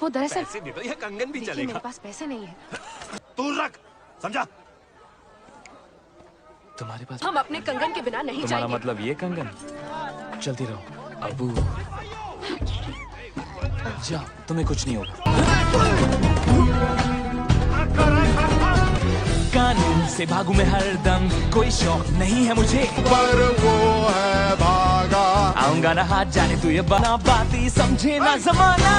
वो दरअसल पैसे दे दो या कंगन भी चलेगा। मेरे पास पैसे नहीं है। तू रख, समझा? तुम्हारे पास? हम अपने कंगन के बिना नहीं तुम्हारा जाएंगे। मतलब ये कंगन? चलती रहो अबू। जाओ, तुम्हें कुछ नहीं होगा। कानून से भागू मैं हरदम, कोई शौक नहीं है मुझे, पर वो है भागा। आऊंगा ना हाथ जाने तू ये बना बाती समझे ना जमाना।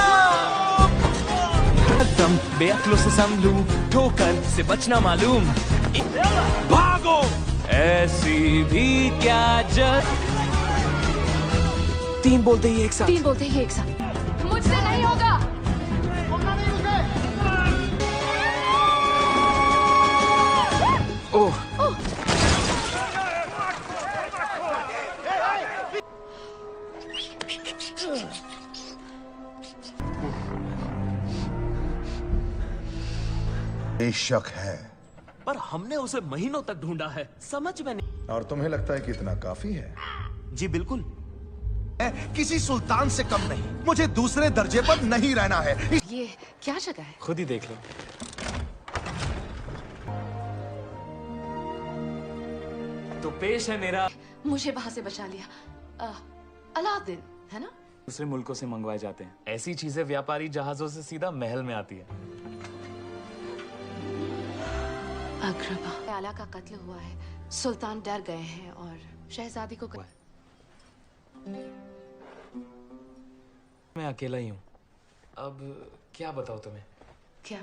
दम बेअक्लों से संभलूं, ठोकर से बचना मालूम। भागो। ऐसी भी क्या जग। तीन बोलते ही एक साथ। तीन बोलते ही एक साथ। मुझसे नहीं होगा। ओह, बेशक है, पर हमने उसे महीनों तक ढूंढा है, समझ में नहीं। और तुम्हें लगता है कि इतना काफी है? जी बिल्कुल। किसी सुल्तान से कम नहीं, मुझे दूसरे दर्जे पर नहीं रहना है। ये क्या जगह है? खुद ही देख लो। तो पेश है मेरा। मुझे वहां से बचा लिया अलाउद्दीन, है ना? दूसरे मुल्कों से मंगवाए जाते हैं ऐसी चीजें, व्यापारी जहाजों से सीधा महल में आती है। अकरबा आला का कत्ल हुआ है, सुल्तान डर गए हैं और शहजादी को मैं अकेला ही हूँ। अब क्या बताऊँ तुम्हें? क्या?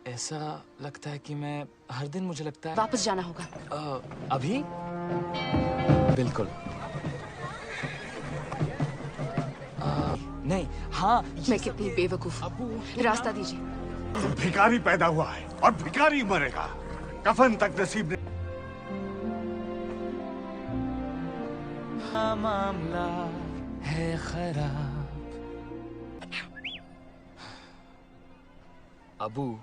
ऐसा लगता है कि मैं हर दिन, मुझे लगता है वापस जाना होगा। अभी? बिल्कुल नहीं। हाँ, मैं कितनी बेवकूफ हूँ। रास्ता दीजिए। भिखारी पैदा हुआ है और भिखारी मरेगा। कफन तक नसीब नहीं। मामला है खराब। अबू,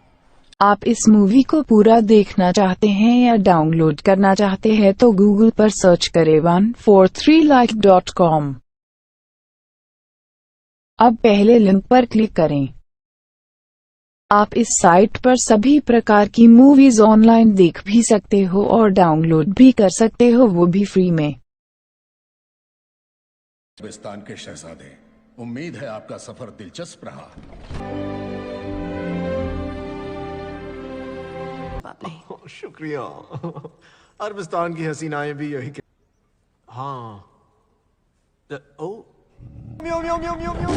आप इस मूवी को पूरा देखना चाहते हैं या डाउनलोड करना चाहते हैं तो गूगल पर सर्च करें 143like.com। अब पहले लिंक पर क्लिक करें। आप इस साइट पर सभी प्रकार की मूवीज ऑनलाइन देख भी सकते हो और डाउनलोड भी कर सकते हो, वो भी फ्री में। अरबिस्तान के शहजादे, उम्मीद है आपका सफर दिलचस्प रहा। शुक्रिया। अरबिस्तान की हसीनाएं भी यही के। हाँ। ओ म्याऊ म्याऊ म्याऊ म्याऊ म्याऊ।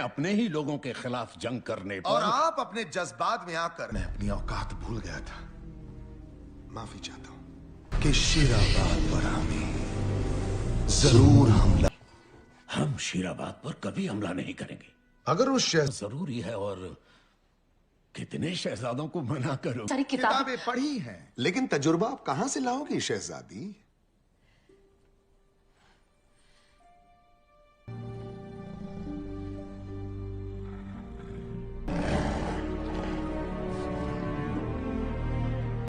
अपने ही लोगों के खिलाफ जंग करने पर, और आप अपने जज्बात में आकर, मैं अपनी औकात भूल गया था। माफी चाहता हूं कि शीराबाद पर हमें जरूर हमला। हम शीराबाद पर कभी हमला नहीं करेंगे। अगर उस शहर जरूरी है, और कितने शहजादों को मना करो। सारी किताबें पढ़ी हैं, लेकिन तजुर्बा आप कहां से लाओगी शहजादी?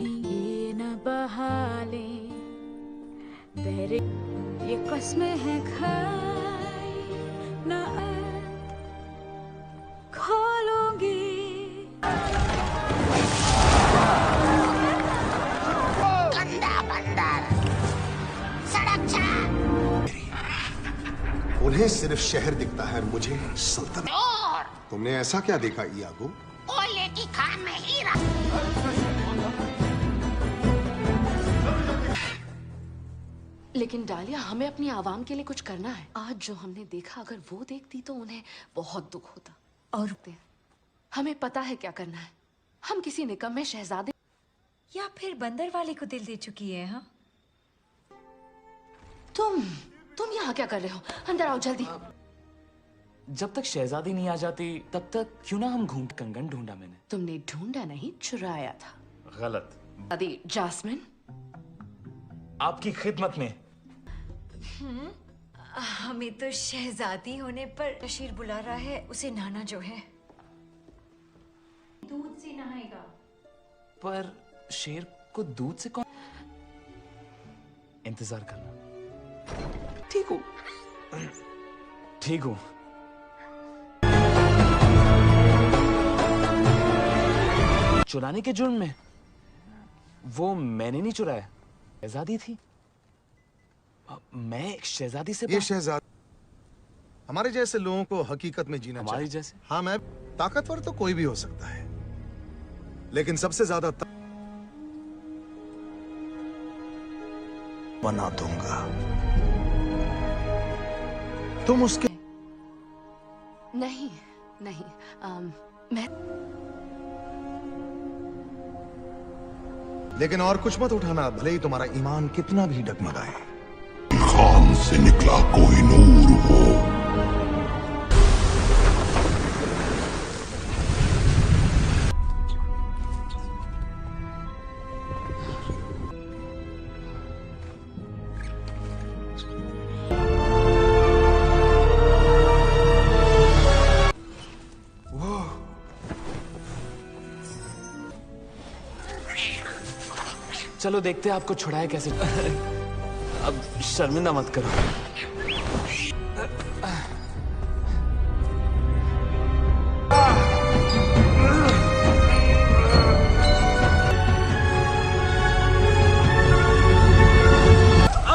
ये न बहाले तेरे, ये कसमें हैं खाई न खोलूंगी। उन्हें सिर्फ शहर दिखता है, मुझे सल्तनत। तुमने ऐसा क्या देखा इयागो? कोयले की खान में हीरा। लेकिन डालिया, हमें अपनी आवाम के लिए कुछ करना है। आज जो हमने देखा, अगर वो देखती तो उन्हें बहुत दुख होता। और हमें पता है क्या करना है। हम किसी निकम्मे शहजादे या फिर बंदर वाले को दिल दे चुकी है। हाँ, तुम यहाँ क्या कर रहे हो? अंदर आओ जल्दी। जब तक शहजादी नहीं आ जाती तब तक क्यों ना हम घूम। कंगन ढूंढा मैंने। तुमने ढूंढा नहीं, चुराया था। गलत। दादी जास्मिन, आपकी खिदमत में। हमें तो शहजादी होने पर बशीर बुला रहा है। उसे नहाना जो है, दूध से नहाएगा। पर शेर को दूध से कौन? इंतजार करना। ठीक हूं। चुराने के जुर्म में? वो मैंने नहीं चुराया, शहजादी थी। मैं एक शहजादी से ये शहजादी हमारे जैसे लोगों को हकीकत में जीना हमारी चाहिए। जैसे? हाँ, मैं ताकतवर तो कोई भी हो सकता है, लेकिन सबसे ज्यादा बना दूंगा। तुम उसके नहीं नहीं, मैं लेकिन और कुछ मत उठाना, भले ही तुम्हारा ईमान कितना भी डगमगाए। खान से निकला कोई नूर हो। चलो देखते हैं आपको छुड़ाए कैसे। अब शर्मिंदा मत करो।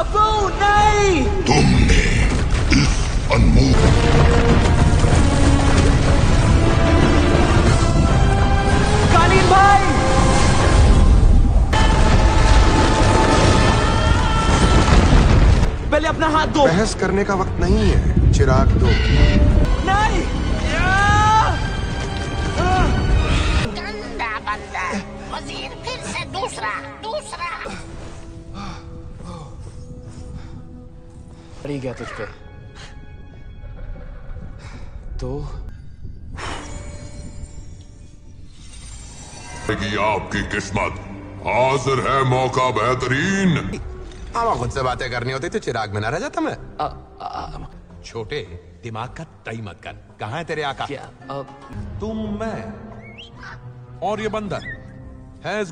अब्बू नहीं! तुमने इस अनमोल कालीन भाई! पहले अपना हाथ दो। बहस करने का वक्त नहीं है, चिराग दो। नहीं! गंदा बंदा। वजीर फिर से दूसरा दूसरा। पड़ ही गया तुझ पे तो। की आपकी किस्मत, हाजिर है मौका बेहतरीन। आमा खुद से बातें करनी होती तो चिराग में ना रह जाता मैं। छोटे दिमाग का तई मत कर। कहाँ है तेरे आका? क्या तुम, मैं और ये बंदर है।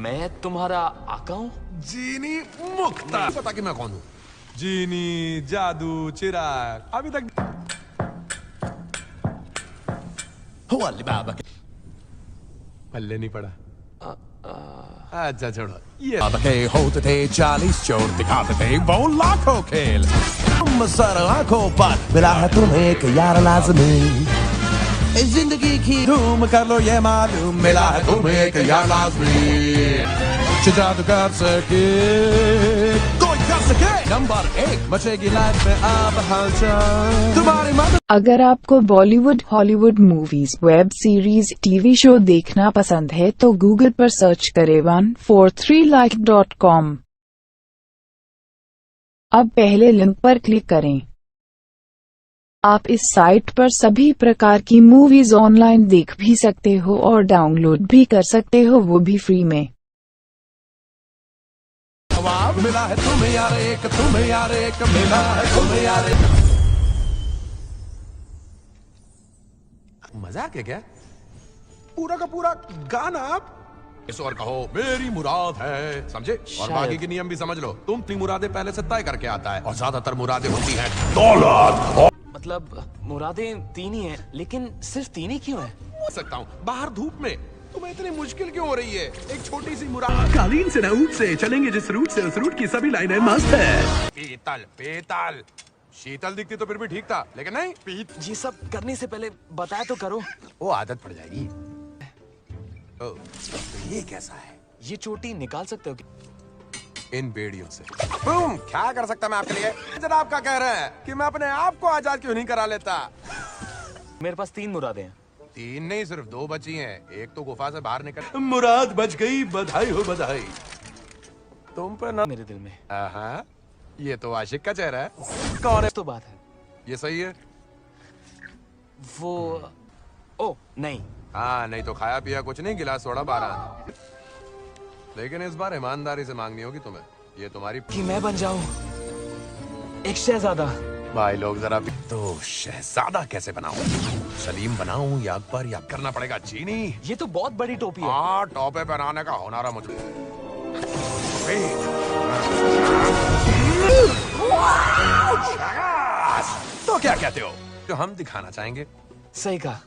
मैं तुम्हारा आका हूं? जीनी मुख्तार। पता कि मैं कौन हूँ? जीनी, जादू, चिराग। अभी तक वाली बाबा के पल्ले नहीं पड़ा। अच्छा छोड़ो ये। बाबा के होते थे 40 चोर, दिखाते थे वो लाखों खेल। तुम सर आंखों पर मिला है तुम्हें एक यार लाज़मी। इस जिंदगी की धूम कर लो ये मालूम, मिला है तुम्हें एक यार लाज़मी। जादू कर सके कोई कर सके। नंबर 1 मचेगी लाइफ में अब हलचल तुम्हारी मदद। अगर आपको Bollywood, Hollywood movies, web series, TV show देखना पसंद है तो गूगल पर सर्च करें 143like.com। अब पहले लिंक पर क्लिक करें। आप इस साइट पर सभी प्रकार की मूवीज ऑनलाइन देख भी सकते हो और डाउनलोड भी कर सकते हो, वो भी फ्री में। मिला है तुम्हें यार एक, तुम्हें यार एक, मिला है तुम्हें यार एक। मजाक है क्या? पूरा का पूरा गाना आप इस और कहो मेरी मुराद है, समझे? और बाकी के नियम भी समझ लो। तुम अपनी मुरादें पहले से तय करके आता है, और ज्यादातर मुरादें होती हैं दौलत। मतलब मुरादें 3 ही हैं, लेकिन सिर्फ 3 ही क्यों हैं? हो सकता हूँ बाहर धूप में तुम्हें इतनी मुश्किल क्यों हो रही है? एक छोटी सी मुराद। कालीन से रूट से चलेंगे जिस रूट से, उस रूट की सभी लाइनें मस्त है। पीतल पीतल शीतल दिखती तो फिर भी ठीक था, लेकिन नहीं। ये सब करने से पहले बताया तो करो। वो आदत पड़ जाएगी। ओ, तो ये कैसा है? ये चोटी निकाल सकते हो क्या? इन बेड़ियों से। तुम क्या कर सकता मैं आपके लिए? जनाब का कह रहे हैं कि मैं अपने आप को आजाद क्यों नहीं करा लेता? मेरे पास 3 मुरादें हैं। 3 नहीं, सिर्फ 2 बची हैं। एक तो गुफा से बाहर निकल। मुराद बच गई, बधाई हो बधाई। तुम पर ना मेरे दिल में। हाँ, ये तो आशिक का चेहरा है। कौन है? तो बात है ये सही है। वो ओ नहीं। हाँ, नहीं तो खाया पिया कुछ नहीं, गिलास सोडा 12। लेकिन इस बार ईमानदारी से मांगनी होगी तुम्हें। ये तुम्हारी कि मैं बन जाऊं एक शहजादा। भाई लोग जरा भी तो शहजादा कैसे बनाऊं? सलीम बनाऊं या अकबर, या करना पड़ेगा चीनी? ये तो बहुत बड़ी टोपी है। हाँ, टोपे पहनाने का होनारा मुझे। तो क्या कहते हो जो हम दिखाना चाहेंगे? सही कहा।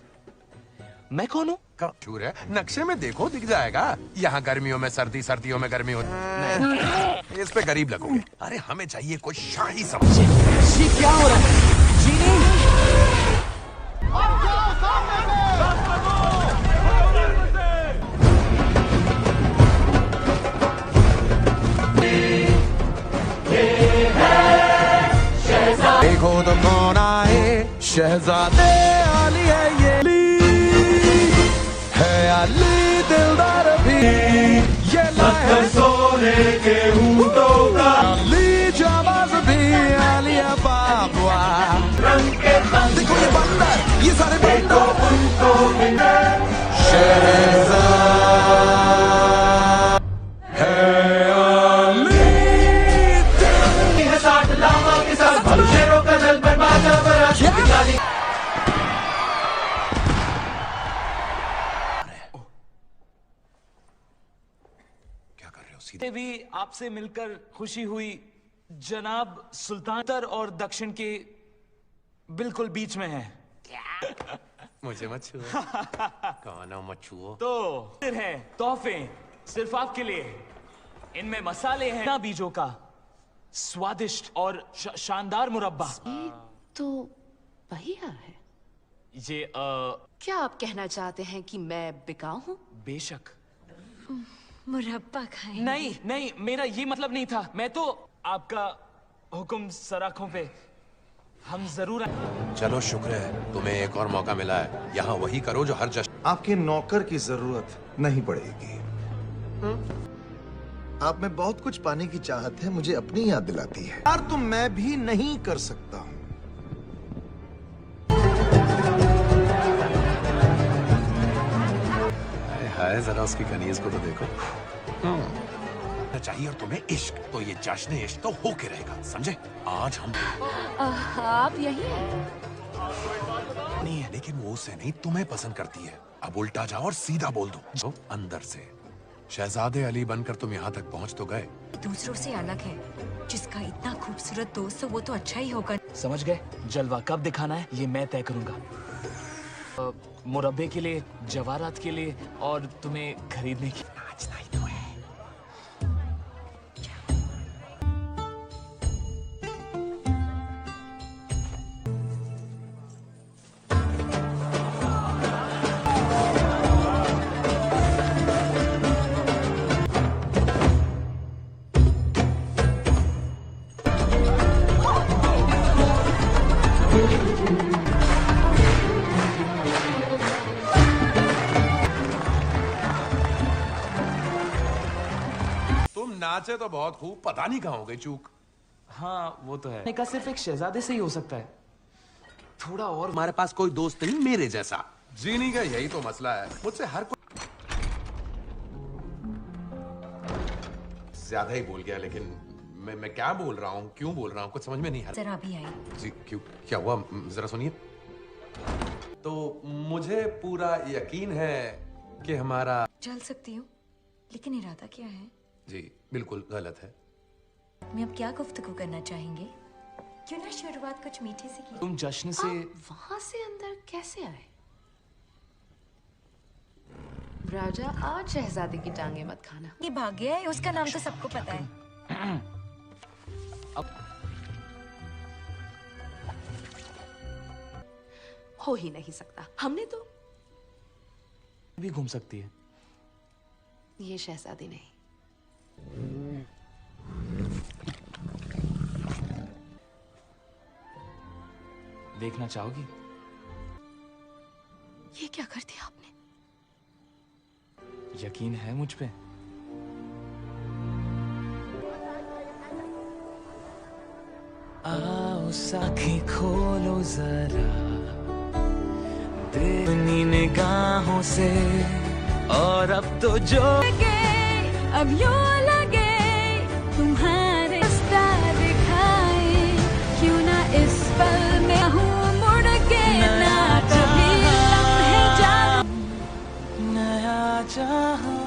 मैं कौन हूँ? मशहूर है, नक्शे में देखो दिख जाएगा। यहाँ गर्मियों में सर्दी, सर्दियों में गर्मी होती। इस पे गरीब लगोगे। अरे हमें चाहिए कोई शाही समझ। जी क्या हो रहा है? जीनी देखो तो कौन आए, शहजादे अली है ये, है अली दिलदार भी, ये लाए सोने के ऊँटों का, अली जाबाज भी, अली है बाबुआ। देखो ये बंदर, ये सारे बंदर, शहजाद भी आपसे मिलकर खुशी हुई जनाब। सुल्तान उत्तर और दक्षिण के बिल्कुल बीच में है। मुझे मत छुओ। कौन हो मत छुओ? तो फिर है तोहफे सिर्फ आपके लिए। इनमें मसाले हैं ना बीजों का स्वादिष्ट और शानदार मुरब्बा। तो भैया है ये क्या आप कहना चाहते हैं कि मैं बिकाऊ हूँ? बेशक। मुरब्बा खाएं। नहीं नहीं, मेरा ये मतलब नहीं था। मैं तो आपका हुक्म सराखों पे हम जरूर चलो शुक्र है तुम्हें एक और मौका मिला है। यहाँ वही करो जो हर जश्न। आपके नौकर की जरूरत नहीं पड़ेगी। आप में बहुत कुछ पाने की चाहत है, मुझे अपनी याद दिलाती है। यार तो मैं भी नहीं कर सकता हूँ। हाय जरा उसकी कनीज को तो देखो। चाहिए और तुम्हें इश्क, तो ये जश्न इश्क तो होके रहेगा, समझे? आज हम आप यही नहीं है, लेकिन वो उसे नहीं तुम्हें पसंद करती है। अब उल्टा जाओ और सीधा बोल दो जो अंदर से। शहजादे अली बनकर तुम यहाँ तक पहुँच तो गए। दूसरों से अलग है। जिसका इतना खूबसूरत दोस्त हो वो तो अच्छा ही होगा। समझ गए? जलवा कब दिखाना है ये मैं तय करूंगा। मुरब्बे के लिए, जवाहरात के लिए और तुम्हें खरीदने की। नाचना ही तो है। नाचे तो बहुत खूब, पता नहीं कहाँ हो गई चूक। हाँ वो तो है। का सिर्फ एक शहजादे से ही हो सकता है। थोड़ा और। हमारे पास कोई दोस्त नहीं मेरे जैसा। जीनी का यही तो मसला है, मुझसे हर कोई ज्यादा ही बोल गया। लेकिन मैं क्या बोल रहा हूँ, क्यों बोल रहा हूँ, कुछ समझ में नहीं आ रहा। जरा अभी आई। जी क्यों, क्या हुआ, जरा सुनिए। तो मुझे पूरा यकीन है कि हमारा चल सकती हूँ, लेकिन इरादा क्या है? जी बिल्कुल गलत है। मैं अब क्या गुफ्तगू करना चाहेंगे? क्यों ना शुरुआत कुछ मीठे से की। तुम जश्न से वहां से अंदर कैसे आए? राजा आज शहजादे की टांगे मत खाना। ये भाग गया है, उसका नाम तो सबको पता है। हो ही नहीं सकता। हमने तो भी घूम सकती है। ये शहजादी नहीं। देखना चाहोगी? ये क्या कर दिया आपने? यकीन है मुझ पे? आओ साखी खोलो जरा अपनी निगाहों से, और अब तो जो अब यूं लगे तुम्हारे रास्ता दिखाए, क्यों ना इस पल में हूँ मुड़ के ना कभी लम्हे जाऊं नया जहां।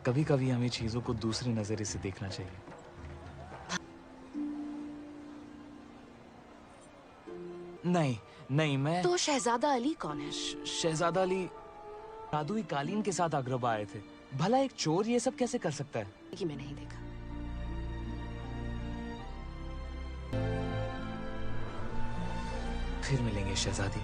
कभी कभी हमें चीजों को दूसरे नजरिए से देखना चाहिए। नहीं नहीं, मैं तो शहजादा अली कौन है? शहजादा अली जादुई कालीन के साथ अग्रबा आए थे। भला एक चोर ये सब कैसे कर सकता है? कि मैं नहीं देखा। फिर मिलेंगे शहजादी।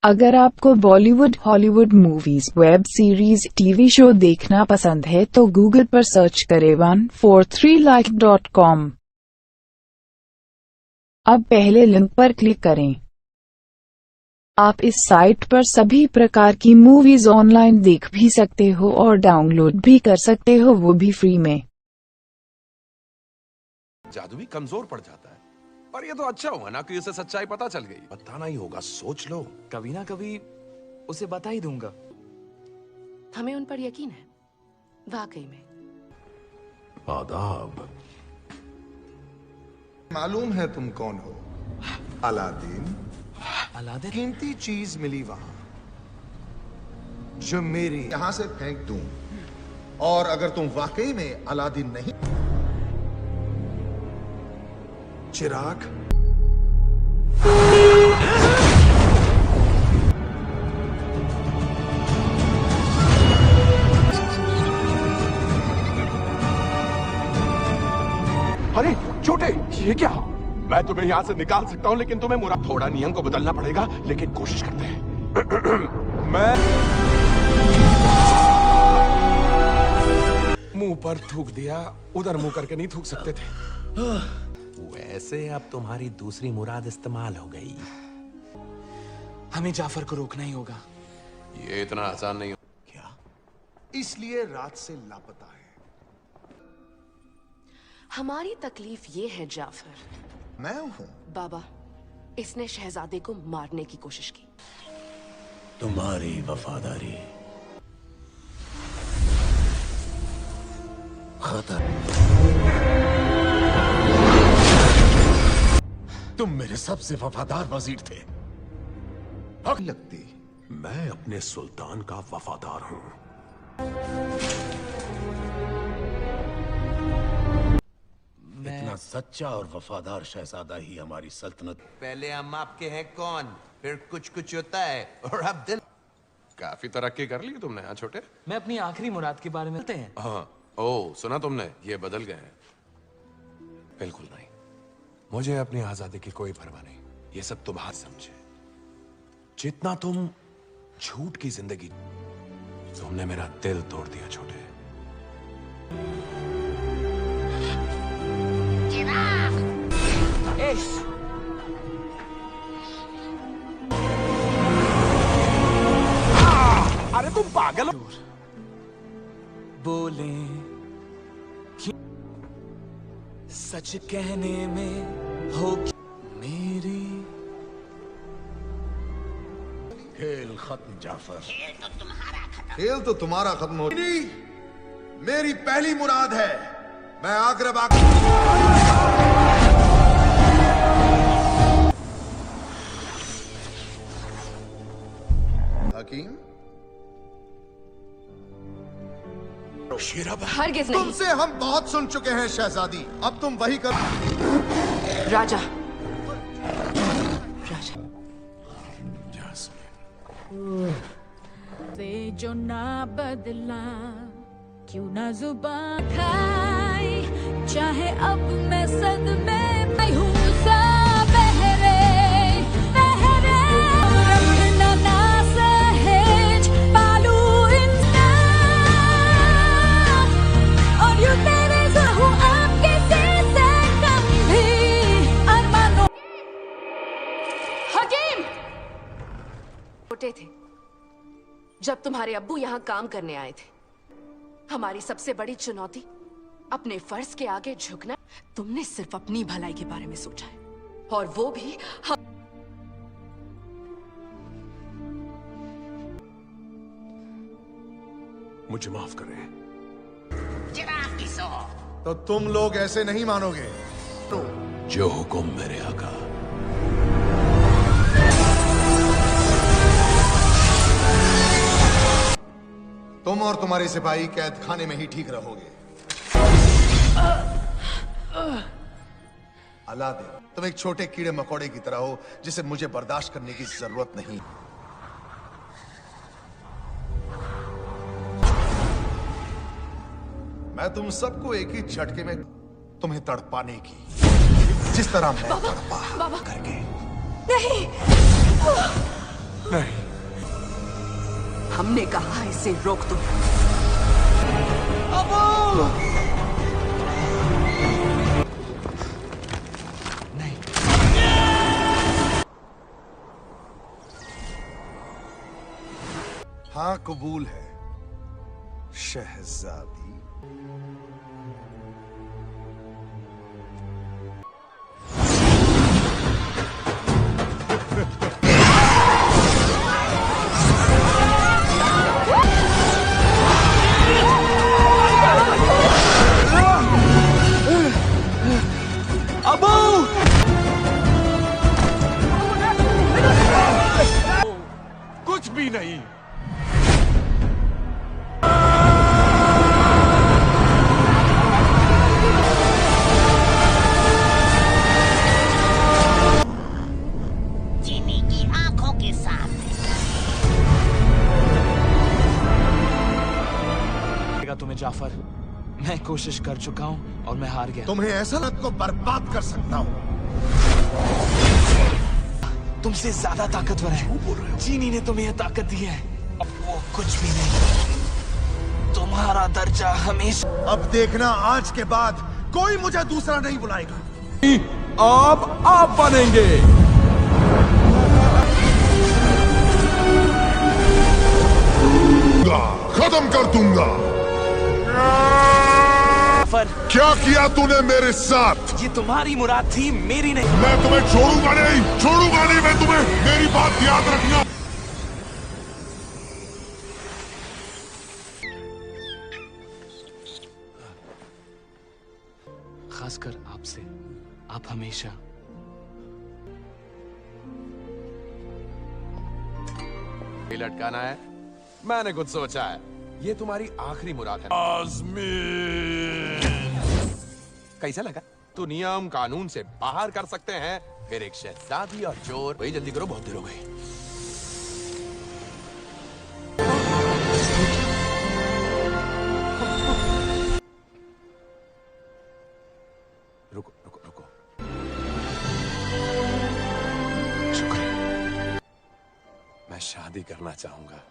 अगर आपको Bollywood, Hollywood movies, web series, TV show देखना पसंद है तो गूगल पर सर्च करें 143like.com। अब पहले लिंक पर क्लिक करें। आप इस साइट पर सभी प्रकार की मूवीज ऑनलाइन देख भी सकते हो और डाउनलोड भी कर सकते हो, वो भी फ्री में। जादू भी कमजोर पड़ जाता है, पर ये तो अच्छा हुआ ना कि उसे सच्चाई पता चल गई। बताना ही होगा, सोच लो। कभी ना कभी उसे बता ही दूंगा। हमें उन पर यकीन है, वाकई में। आदाब। मालूम है तुम कौन हो? अलादीन। अलादीन? कीमती चीज मिली वहां जो मेरी यहां से फेंक दूं, और अगर तुम वाकई में अलादीन नहीं, चिराग अरे छोटे, ये क्या? मैं तुम्हें यहाँ से निकाल सकता हूँ, लेकिन तुम्हें मुराद थोड़ा नियम को बदलना पड़ेगा, लेकिन कोशिश करते हैं। मैं मुंह पर थूक दिया, उधर मुंह करके नहीं थूक सकते थे। वैसे अब तुम्हारी दूसरी मुराद इस्तेमाल हो गई। हमें जाफर को रोकना ही होगा। ये इतना आसान नहीं हो। क्या? इसलिए रात से लापता है। हमारी तकलीफ ये है जाफर, मैं हूं बाबा, इसने शहजादे को मारने की कोशिश की। तुम्हारी वफादारी खतर। तुम मेरे सबसे वफादार वजीर थे। लगती मैं अपने सुल्तान का वफादार हूं। इतना सच्चा और वफादार शहजादा ही हमारी सल्तनत। पहले हम आपके हैं कौन, फिर कुछ कुछ होता है, और अब दिल। काफी तरक्की कर ली तुमने, हाँ छोटे? मैं अपनी आखिरी मुराद के बारे में बोलते हैं। हाँ, ओ सुना तुमने, ये बदल गए हैं। बिल्कुल नहीं, मुझे अपनी आजादी की कोई परवाह नहीं। ये सब तुम हाथ समझे। जितना तुम झूठ की जिंदगी, तुमने मेरा दिल तोड़ दिया छोटे। अरे तुम पागल हो? बोले सच कहने में हो मेरी। खेल खत्म जाफर। खेल तो तुम्हारा खत्म हो। मेरी पहली मुराद है, मैं आगरा हकीम। हरगिज़ नहीं। तुमसे हम बहुत सुन चुके हैं शहजादी, अब तुम वही कर। राजा, से जो ना बदला, क्यों ना जुबान खाई, चाहे अब मैं सदमे में हूँ सा बहरे बहरे, रखना ना सहेज पालू इंसान, और यूं तेरे ज़हू आप किसी से कम भी अरमानों। हकीम! छोटे थे जब तुम्हारे अब्बू यहाँ काम करने आए थे। हमारी सबसे बड़ी चुनौती अपने फर्ज के आगे झुकना। तुमने सिर्फ अपनी भलाई के बारे में सोचा है, और वो भी मुझे माफ करें। तो तुम लोग ऐसे नहीं मानोगे। जो हुक्म मेरे आका। तुम और तुम्हारे सिपाही कैद खाने में ही ठीक रहोगे। अलादीन, तुम एक छोटे कीड़े मकोड़े की तरह हो जिसे मुझे बर्दाश्त करने की जरूरत नहीं। मैं तुम सबको एक ही झटके में तुम्हें तड़पाने की, जिस तरह मैं तड़पा करके। नहीं, नहीं, हमने कहा इसे रोक दो। नहीं। हाँ, कबूल है शहजादी। कुछ भी नहीं। चीनी की आंखों के साथ। तुम्हें जाफर, मैं कोशिश कर चुका हूं और मैं हार गया। तुम्हें ऐसा लत को बर्बाद कर सकता हूं। तुमसे ज्यादा ताकतवर है। चीनी ने तुम्हें यह ताकत दी है। वो कुछ भी नहीं। तुम्हारा दर्जा हमेशा। अब देखना, आज के बाद कोई मुझे दूसरा नहीं बुलाएगा। अब आप बनेंगे। खत्म कर दूंगा। क्या किया तूने मेरे साथ? ये तुम्हारी मुराद थी, मेरी नहीं। मैं तुम्हें छोड़ूंगा नहीं मैं तुम्हें। मेरी बात याद रखना। खासकर आपसे, आप हमेशा। लटकाना है? मैंने कुछ सोचा है। ये तुम्हारी आखिरी मुराद है। कैसा लगा? तो नियम कानून से बाहर कर सकते हैं, फिर एक शहजादी और चोर। वही जल्दी करो, बहुत देर हो गई। रुको रुको रुको। शुक्रिया। मैं शादी करना चाहूंगा।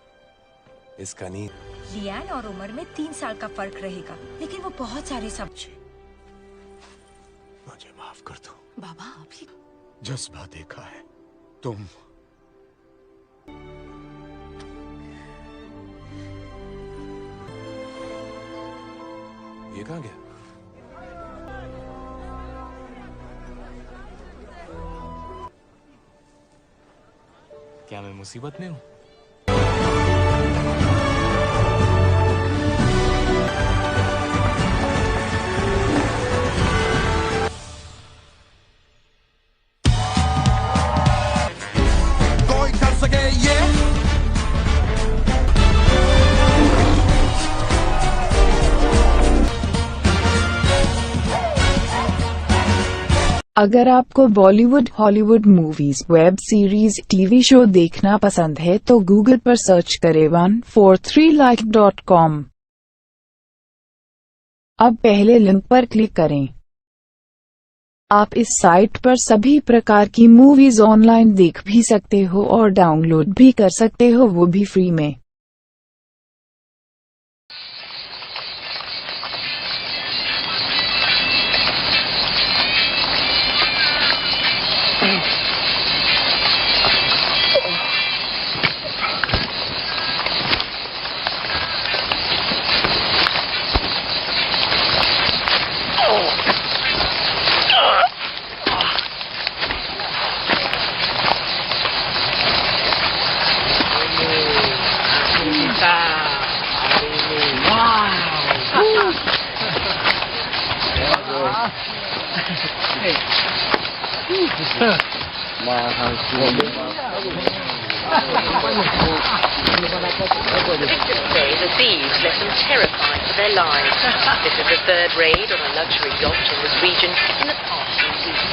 इसका नींद। लियान और उम्र में 3 साल का फर्क रहेगा, लेकिन वो बहुत सारे सब। मुझे माफ कर दो बाबा। अभी जज्बा देखा है। तुम ये कहां गया? क्या मैं मुसीबत में हूं? अगर आपको Bollywood, Hollywood movies, web series, TV show देखना पसंद है तो गूगल पर सर्च करें 143like.com। अब पहले लिंक पर क्लिक करें। आप इस साइट पर सभी प्रकार की मूवीज ऑनलाइन देख भी सकते हो और डाउनलोड भी कर सकते हो, वो भी फ्री में। Mahal. say the thieves left them terrified for their lives. This is the third raid on a luxury yacht in this region in the past few weeks.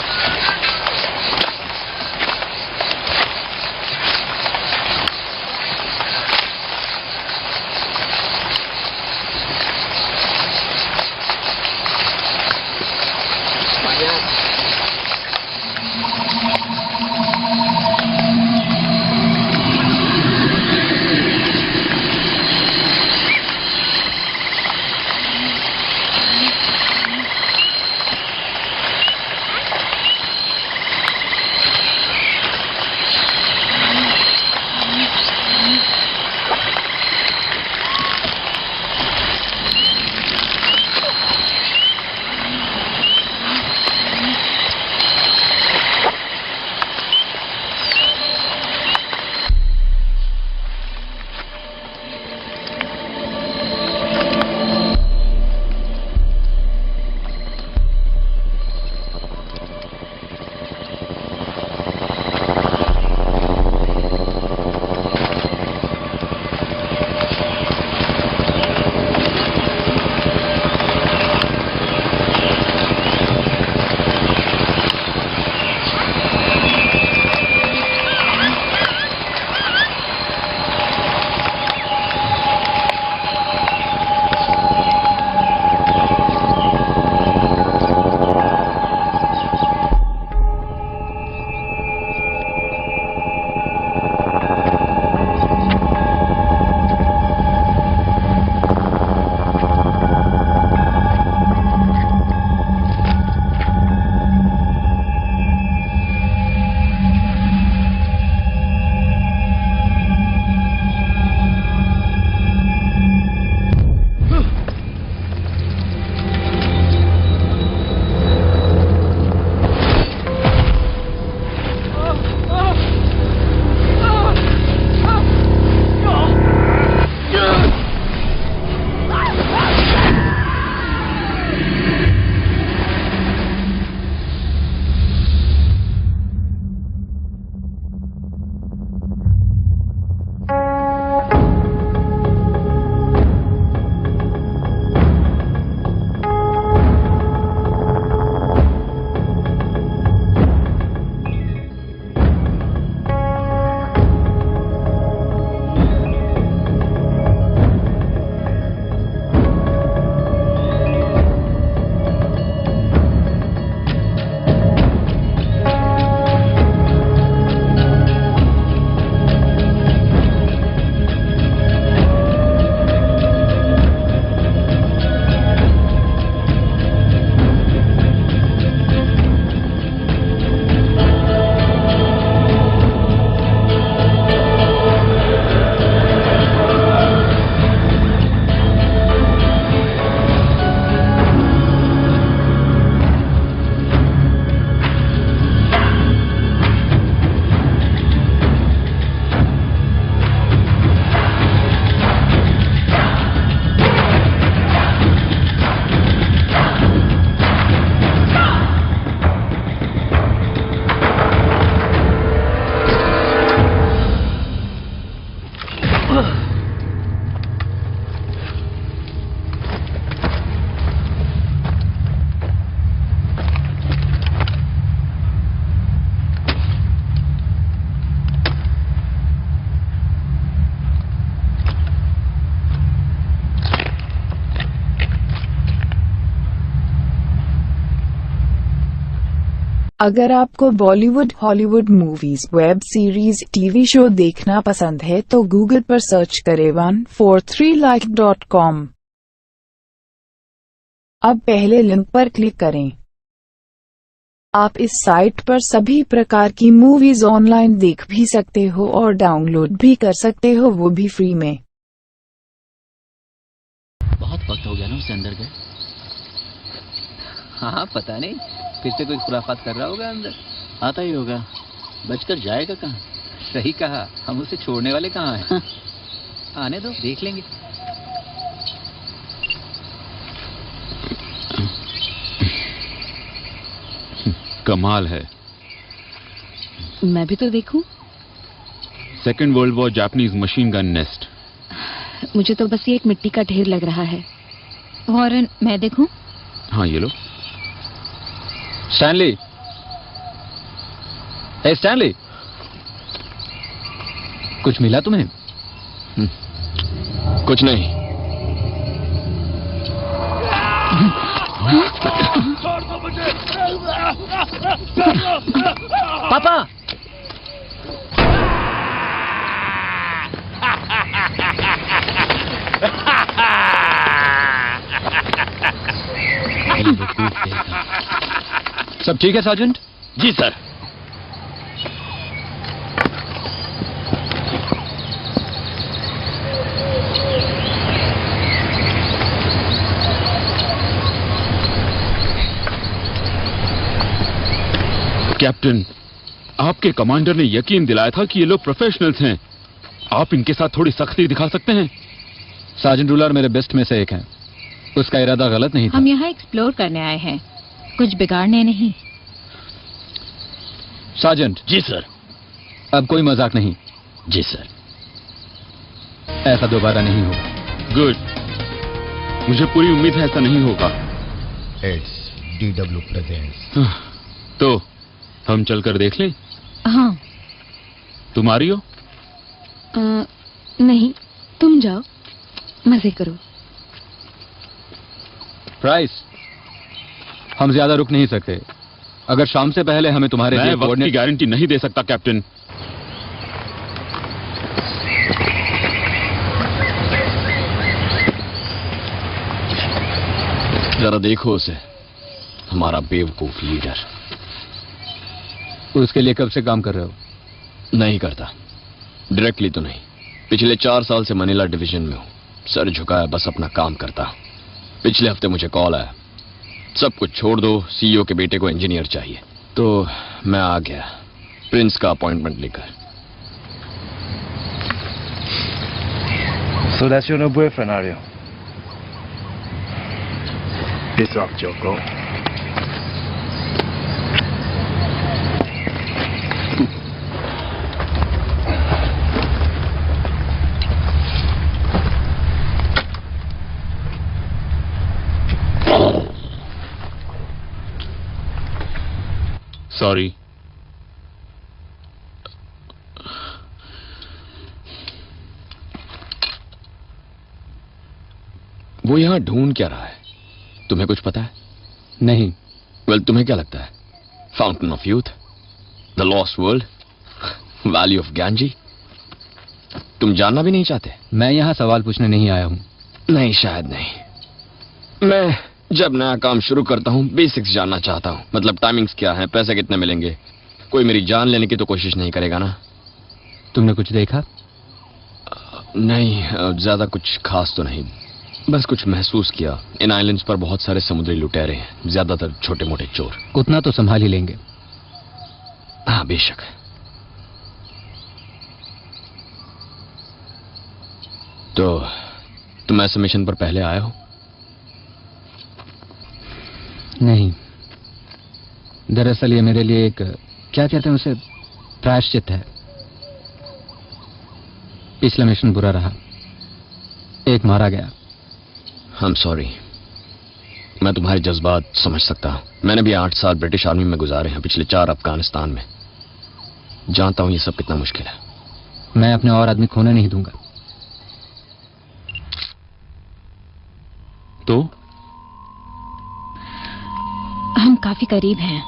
अगर आपको Bollywood, Hollywood movies, web series, TV show देखना पसंद है तो Google पर search करें 143like.com। अब पहले लिंक पर क्लिक करें। आप इस साइट पर सभी प्रकार की मूवीज ऑनलाइन देख भी सकते हो और डाउनलोड भी कर सकते हो, वो भी फ्री में। बहुत वक्त हो गया ना उससे अंदर गए। हाँ पता नहीं, फिर से कोई खुराफात कर रहा होगा अंदर। आता ही होगा, बचकर जाएगा कहाँ। सही कहा, हम उसे छोड़ने वाले कहाँ हैं। आने दो, देख लेंगे। कमाल है। मैं भी तो देखूं। Second world war Japanese machine gun nest. मुझे तो बस ये एक मिट्टी का ढेर लग रहा है। वॉरेन, मैं देखूं? हाँ, ये लो। स्टैनली, हे स्टैनली, कुछ मिला तुम्हें? कुछ नहीं। पापा, सब ठीक है सार्जेंट? जी सर। कैप्टन, आपके कमांडर ने यकीन दिलाया था कि ये लोग प्रोफेशनल्स हैं। आप इनके साथ थोड़ी सख्ती दिखा सकते हैं? सार्जेंट रूलर मेरे बेस्ट में से एक हैं। उसका इरादा गलत नहीं था। हम यहाँ एक्सप्लोर करने आए हैं, कुछ बिगाड़ने नहीं। सार्जेंट। जी सर। अब कोई मजाक नहीं। जी सर। ऐसा दोबारा नहीं होगा। गुड। मुझे पूरी उम्मीद है ऐसा नहीं होगा। It's DW presence. तो हम चलकर देख लें? हाँ। तुम आ रही हो? नहीं, तुम जाओ, मजे करो। प्राइस, हम ज्यादा रुक नहीं सकते। अगर शाम से पहले हमें तुम्हारे मैं वक्त की गारंटी नहीं दे सकता कैप्टन। जरा देखो उसे, हमारा बेवकूफ लीडर। उसके लिए कब से काम कर रहे हो? नहीं करता, डायरेक्टली तो नहीं। पिछले 4 साल से मनीला डिवीजन में हूं। सर झुकाया बस अपना काम करता। पिछले हफ्ते मुझे कॉल आया, सब कुछ छोड़ दो, CEO के बेटे को इंजीनियर चाहिए। तो मैं आ गया प्रिंस का अपॉइंटमेंट लेकर। So that's your new boyfriend, are you? Piss off, Joko. Sorry. वो यहां ढूंढ क्या रहा है? तुम्हें कुछ पता है? नहीं। वेल, तुम्हें क्या लगता है? Fountain of youth, the lost world, valley of गैंजी? तुम जानना भी नहीं चाहते? मैं यहां सवाल पूछने नहीं आया हूं। नहीं, शायद नहीं। मैं जब नया काम शुरू करता हूं बेसिक्स जानना चाहता हूं। मतलब टाइमिंग्स क्या है, पैसे कितने मिलेंगे। कोई मेरी जान लेने की तो कोशिश नहीं करेगा ना? तुमने कुछ देखा? नहीं, ज्यादा कुछ खास तो नहीं, बस कुछ महसूस किया। इन आइलैंड्स पर बहुत सारे समुद्री लुटेरे हैं, ज्यादातर छोटे मोटे चोर। उतना तो संभाल ही लेंगे। हाँ, बेशक। तो तुम ऐसे मिशन पर पहले आए हो? नहीं, दरअसल ये मेरे लिए एक, क्या कहते हैं उसे, प्रायश्चित है। पिछला मिशन बुरा रहा, एक मारा गया। I'm sorry। मैं तुम्हारे जज्बात समझ सकता हूं। मैंने भी 8 साल ब्रिटिश आर्मी में गुजारे हैं, पिछले 4 अफगानिस्तान में। जानता हूं ये सब कितना मुश्किल है। मैं अपने और आदमी खोने नहीं दूंगा। तो हम काफी करीब हैं।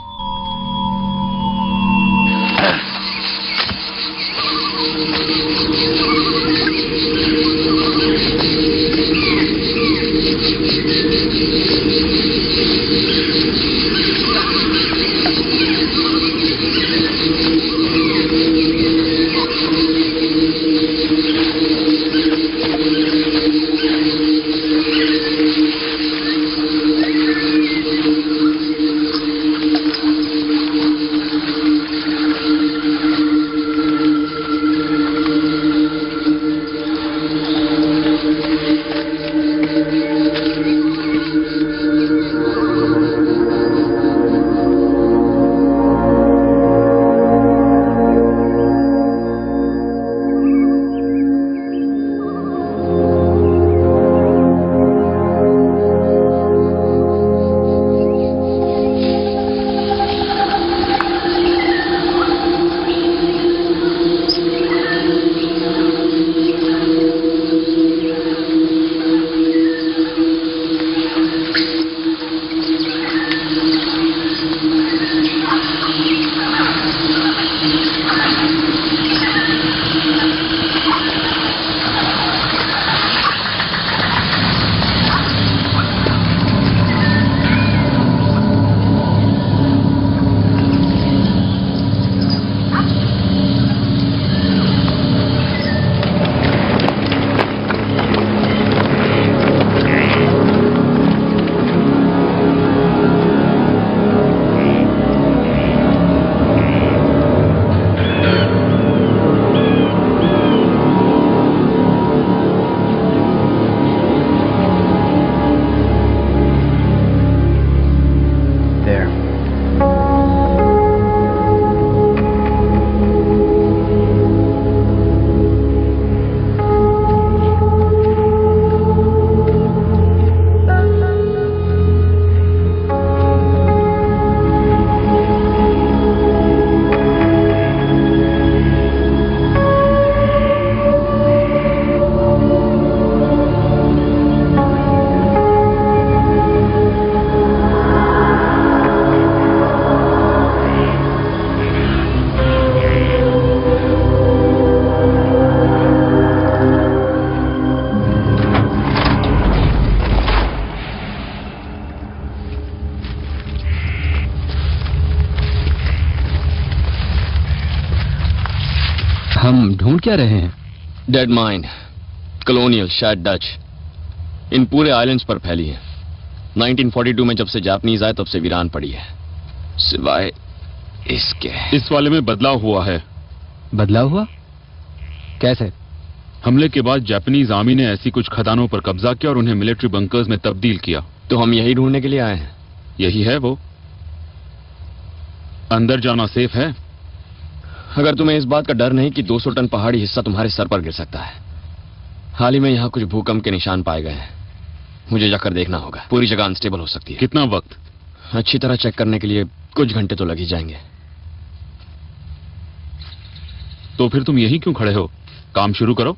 हम ढूंढ क्या रहे हैं? डेड माइन, कॉलोनियल, शायद डच, इन पूरे आइलैंड्स पर फैली है। 1942 में जब से जापानीज आए तब से वीरान पड़ी है, सिवाय इसके। इस वाले में बदलाव हुआ है। बदलाव हुआ? कैसे? हमले के बाद जापानीज आर्मी ने ऐसी कुछ खदानों पर कब्जा किया और उन्हें मिलिट्री बंकर्स में तब्दील किया। तो हम यही ढूंढने के लिए आए हैं। यही है वो। अंदर जाना सेफ है? अगर तुम्हें इस बात का डर नहीं कि 200 टन पहाड़ी हिस्सा तुम्हारे सर पर गिर सकता है। हाल ही में यहाँ कुछ भूकंप के निशान पाए गए हैं, मुझे जाकर देखना होगा। पूरी जगह अनस्टेबल हो सकती है। कितना वक्त? अच्छी तरह चेक करने के लिए कुछ घंटे तो लग ही जाएंगे। तो फिर तुम यहीं क्यों खड़े हो? काम शुरू करो।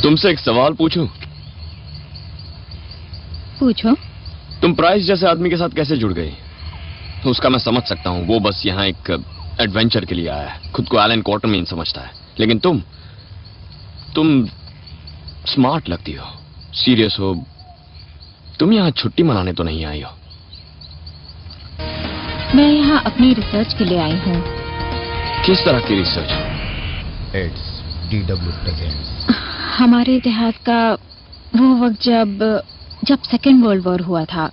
तुमसे एक सवाल पूछूं? पूछो। तुम प्राइस जैसे आदमी के साथ कैसे जुड़ गई? उसका मैं समझ सकता हूं, वो बस यहाँ एक एडवेंचर के लिए आया है, खुद को एलन क्वार्टरमेन समझता है। लेकिन तुम स्मार्ट लगती हो, सीरियस हो। तुम यहाँ छुट्टी मनाने तो नहीं आई हो? मैं यहाँ अपनी रिसर्च के लिए आई हूँ। किस तरह की रिसर्च? It's DW presents. हमारे इतिहास का वो वक्त जब सेकेंड वर्ल्ड वॉर हुआ था,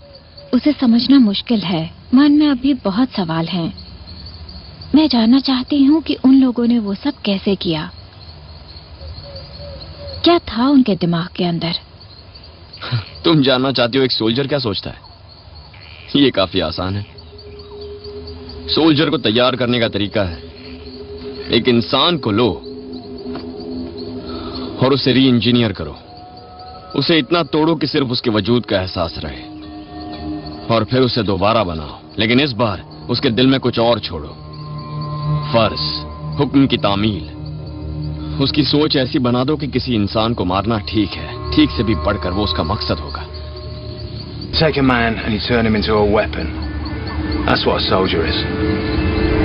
उसे समझना मुश्किल है। मन में अभी बहुत सवाल हैं। मैं जानना चाहती हूँ कि उन लोगों ने वो सब कैसे किया, क्या था उनके दिमाग के अंदर। तुम जानना चाहती हो एक सोल्जर क्या सोचता है? ये काफी आसान है। सोल्जर को तैयार करने का तरीका है, एक इंसान को लो और उसे री इंजीनियर करो, उसे इतना तोड़ो कि सिर्फ उसके वजूद का एहसास रहे, और फिर उसे दोबारा बनाओ, लेकिन इस बार उसके दिल में कुछ और छोड़ो। फर्ज, हुक्म की तामील, उसकी सोच ऐसी बना दो कि किसी इंसान को मारना ठीक है, ठीक से भी बढ़कर वो उसका मकसद होगा। Take a man and you turn him into a weapon. That's what a soldier is.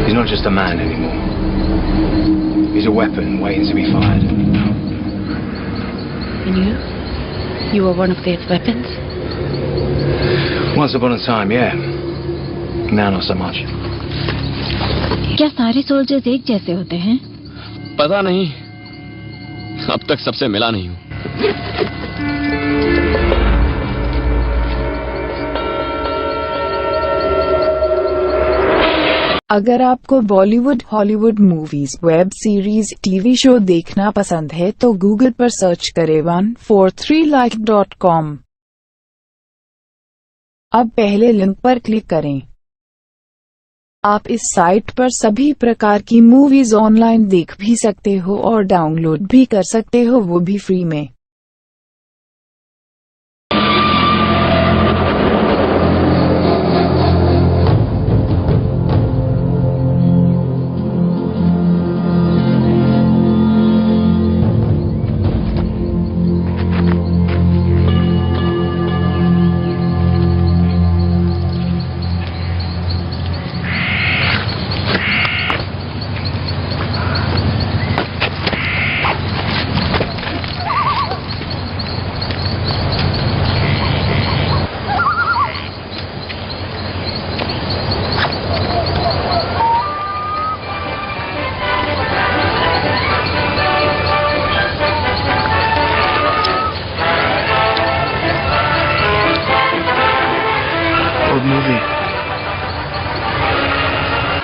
He's not just a man anymore. He's a weapon waiting to be fired. And you were one of these weapons? Once upon a time, yeah. Now not so much. क्या सारे soldiers एक जैसे होते हैं? पता नहीं, अब तक सबसे मिला नहीं हूं। अगर आपको Bollywood, Hollywood movies, web series, TV show देखना पसंद है तो गूगल पर सर्च करें 143like.com। अब पहले लिंक पर क्लिक करें। आप इस साइट पर सभी प्रकार की मूवीज ऑनलाइन देख भी सकते हो और डाउनलोड भी कर सकते हो, वो भी फ्री में।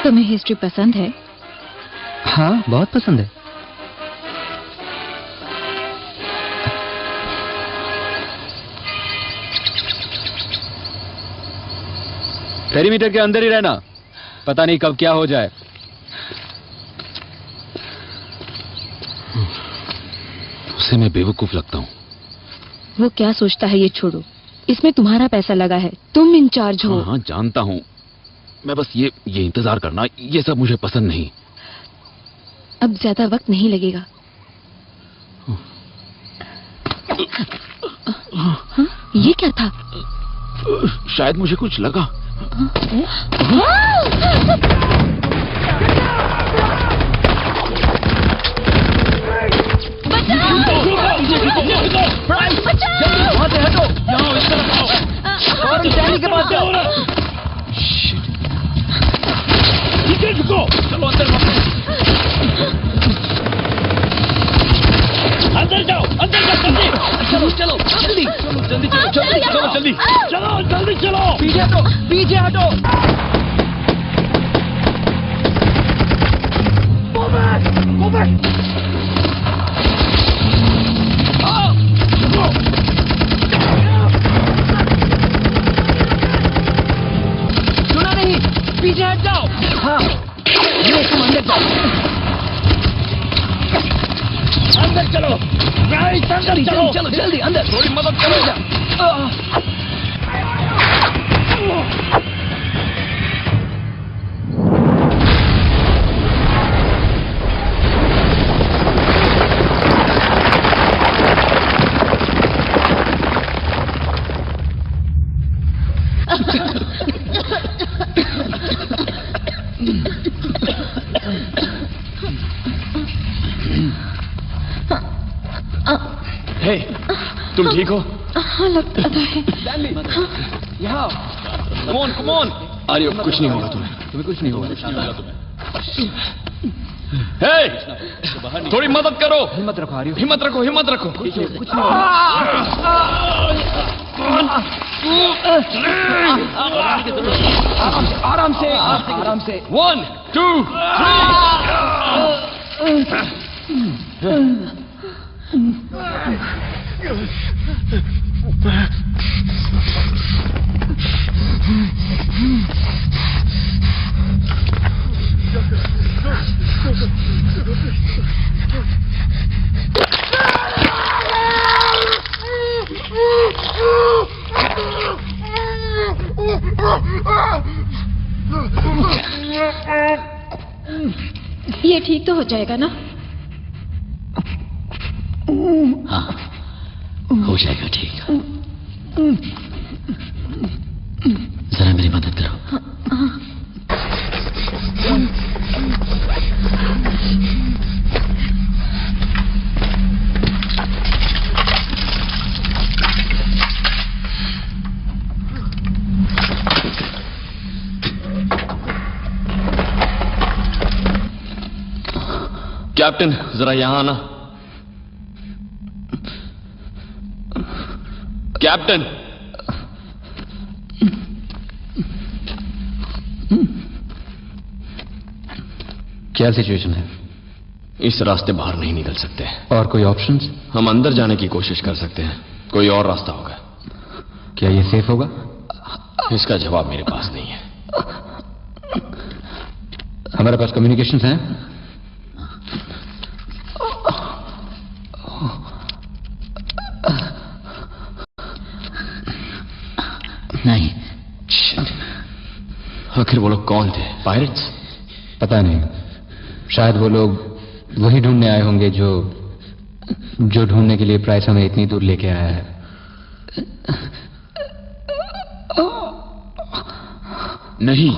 तुम्हें हिस्ट्री पसंद है? हाँ, बहुत पसंद है। पेरीमीटर के अंदर ही रहना, पता नहीं कब क्या हो जाए। उसे मैं बेवकूफ लगता हूँ। वो क्या सोचता है ये छोड़ो, इसमें तुम्हारा पैसा लगा है, तुम इंचार्ज हो। हाँ, जानता हूँ, मैं बस ये इंतजार करना, ये सब मुझे पसंद नहीं। अब ज्यादा वक्त नहीं लगेगा। ये क्या था? शायद मुझे कुछ लगा। वहाँ से हटो, यहाँ इस तरफ आओ। और डैडी के पास जाओ। नीचे झुको। चलो अंदर जाओ, अंदर जाओ जल्दी। चलो चलो जल्दी, चलो जल्दी, चलो जल्दी, चलो जल्दी, चलो जल्दी चलो। पीछे हटो, पीछे हटो। Go back! सुना नहीं, पीछे हट जाओ। हाँ, ये तुम अंदर जाओ। अंदर चलो, राइट अंदर चलो, चलो जल्दी अंदर। थोड़ी मदद करो। हे, तुम ठीक हो? हाँ लगता है। यहाँ कम ऑन आर्यो, कुछ नहीं होगा तुम्हें कुछ नहीं होगा। हे, थोड़ी मदद करो। हिम्मत रखो आर्यो, हिम्मत रखो, हिम्मत रखो। कुछ नहीं होगा। आराम से, आराम से। 1 2 3 ये ठीक तो हो जाएगा ना? हाँ, हो जाएगा ठीक। जरा मेरी मदद करो। कैप्टन, जरा यहां आना। कैप्टन, क्या सिचुएशन है? इस रास्ते बाहर नहीं निकल सकते। और कोई ऑप्शंस? हम अंदर जाने की कोशिश कर सकते हैं, कोई और रास्ता होगा। क्या ये सेफ होगा? इसका जवाब मेरे पास नहीं है। हमारे पास कम्युनिकेशंस हैं? नहीं। आखिर वो लोग कौन थे? पायरेट्स? पता नहीं, शायद वो लोग वही ढूंढने आए होंगे जो ढूंढने के लिए प्राइस हमें इतनी दूर लेके आया है। नहीं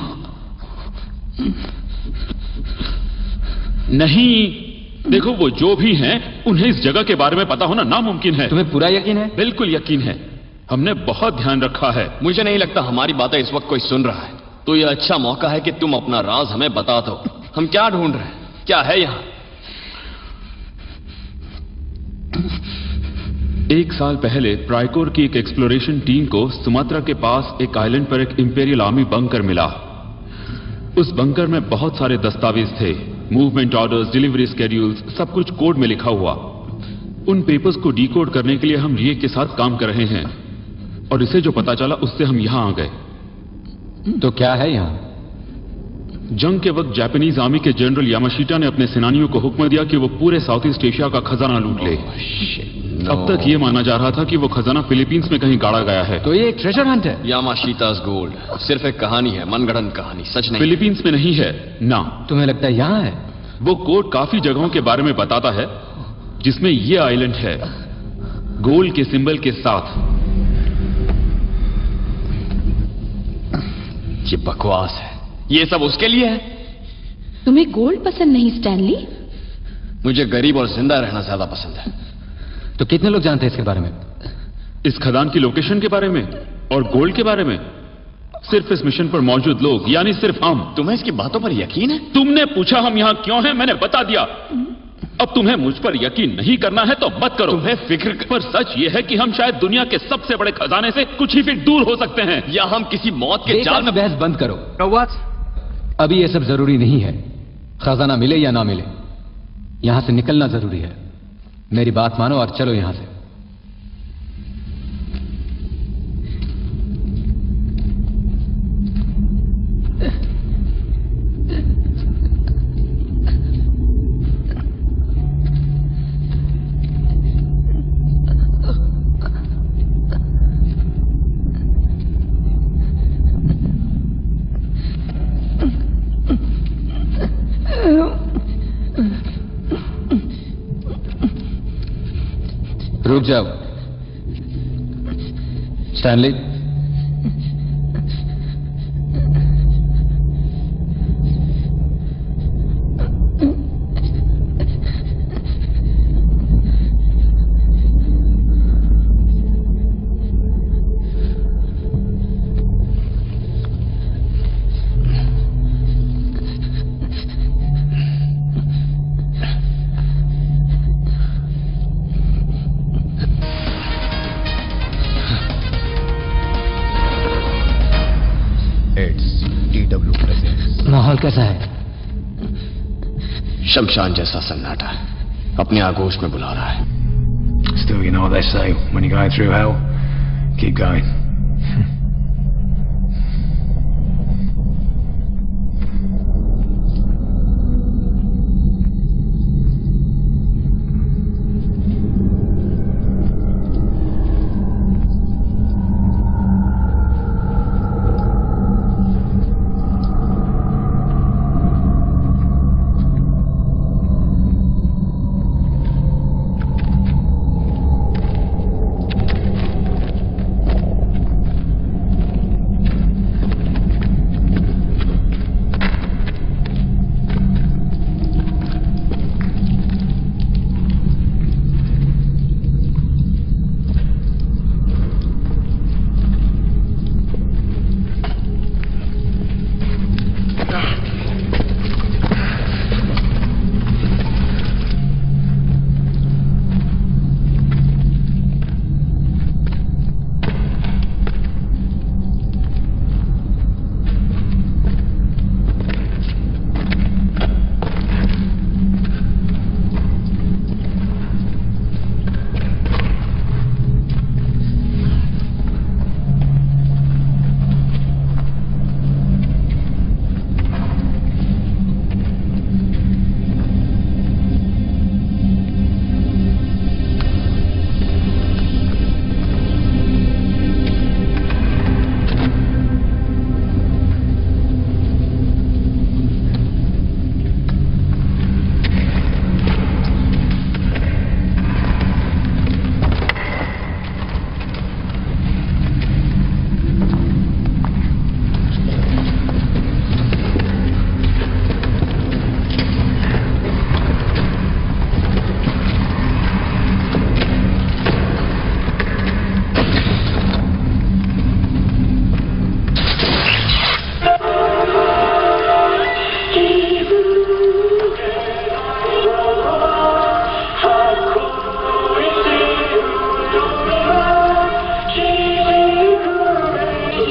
नहीं, देखो वो जो भी हैं उन्हें इस जगह के बारे में पता होना नामुमकिन है। तुम्हें पूरा यकीन है? बिल्कुल यकीन है, हमने बहुत ध्यान रखा है। मुझे नहीं लगता हमारी बातें इस वक्त कोई सुन रहा है, तो यह अच्छा मौका है कि तुम अपना राज हमें बता दो। हम क्या ढूंढ रहे हैं, क्या है यहां? 1 साल पहले ट्राइकोर की एक एक्सप्लोरेशन टीम को सुमात्रा के पास एक आइलैंड पर एक इंपीरियल आर्मी बंकर मिला। उस बंकर में बहुत सारे दस्तावेज थे, मूवमेंट ऑर्डर्स, डिलीवरी स्केड्यूल्स, सब कुछ कोड में लिखा हुआ। उन पेपर्स को डिकोड करने के लिए हम रिए के साथ काम कर रहे हैं, और इसे जो पता चला उससे हम यहां आ गए। तो क्या है यहां? जंग के वक्त जापानीज आर्मी के जनरल यामाशीटा ने अपने सेनानियों को हुक्म दिया कि वो पूरे साउथ ईस्ट एशिया का खजाना लूट ले। अब तक ये माना जा रहा था कि वो खजाना फिलीपींस में कहीं गाड़ा गया है। तो ये एक ट्रेजर हंट है? यामाशीटा's गोल्ड सिर्फ एक कहानी है, मनगढ़ंत कहानी, सच नहीं। फिलीपींस में नहीं है ना। तुम्हें लगता है यहां है? वो कोड काफी जगहों के बारे में बताता है, जिसमें ये आइलैंड है, गोल्ड के सिंबल के साथ। ये बकवास है। ये सब उसके लिए है। तुम्हें गोल्ड पसंद नहीं स्टैनली? मुझे गरीब और जिंदा रहना ज्यादा पसंद है। तो कितने लोग जानते हैं इसके बारे में? इस खदान की लोकेशन के बारे में और गोल्ड के बारे में? सिर्फ इस मिशन पर मौजूद लोग, यानी सिर्फ हम। तुम्हें इसकी बातों पर यकीन है? तुमने पूछा हम यहाँ क्यों हैं, मैंने बता दिया। अब तुम्हें मुझ पर यकीन नहीं करना है तो मत करो। तुम्हें फिक्र पर सच ये है कि हम शायद दुनिया के सबसे बड़े खजाने से कुछ ही फीट दूर हो सकते हैं। या हम किसी मौत के जाल में। बहस बंद करो। अभी ये सब जरूरी नहीं है। खजाना मिले या ना मिले, यहां से निकलना जरूरी है। मेरी बात मानो और चलो यहां से। रुक जाओ स्टैनली। माहौल कैसा है? शमशान जैसा सन्नाटा अपने आगोश में बुला रहा है। Still, you know what they say, when you're going through hell, keep going.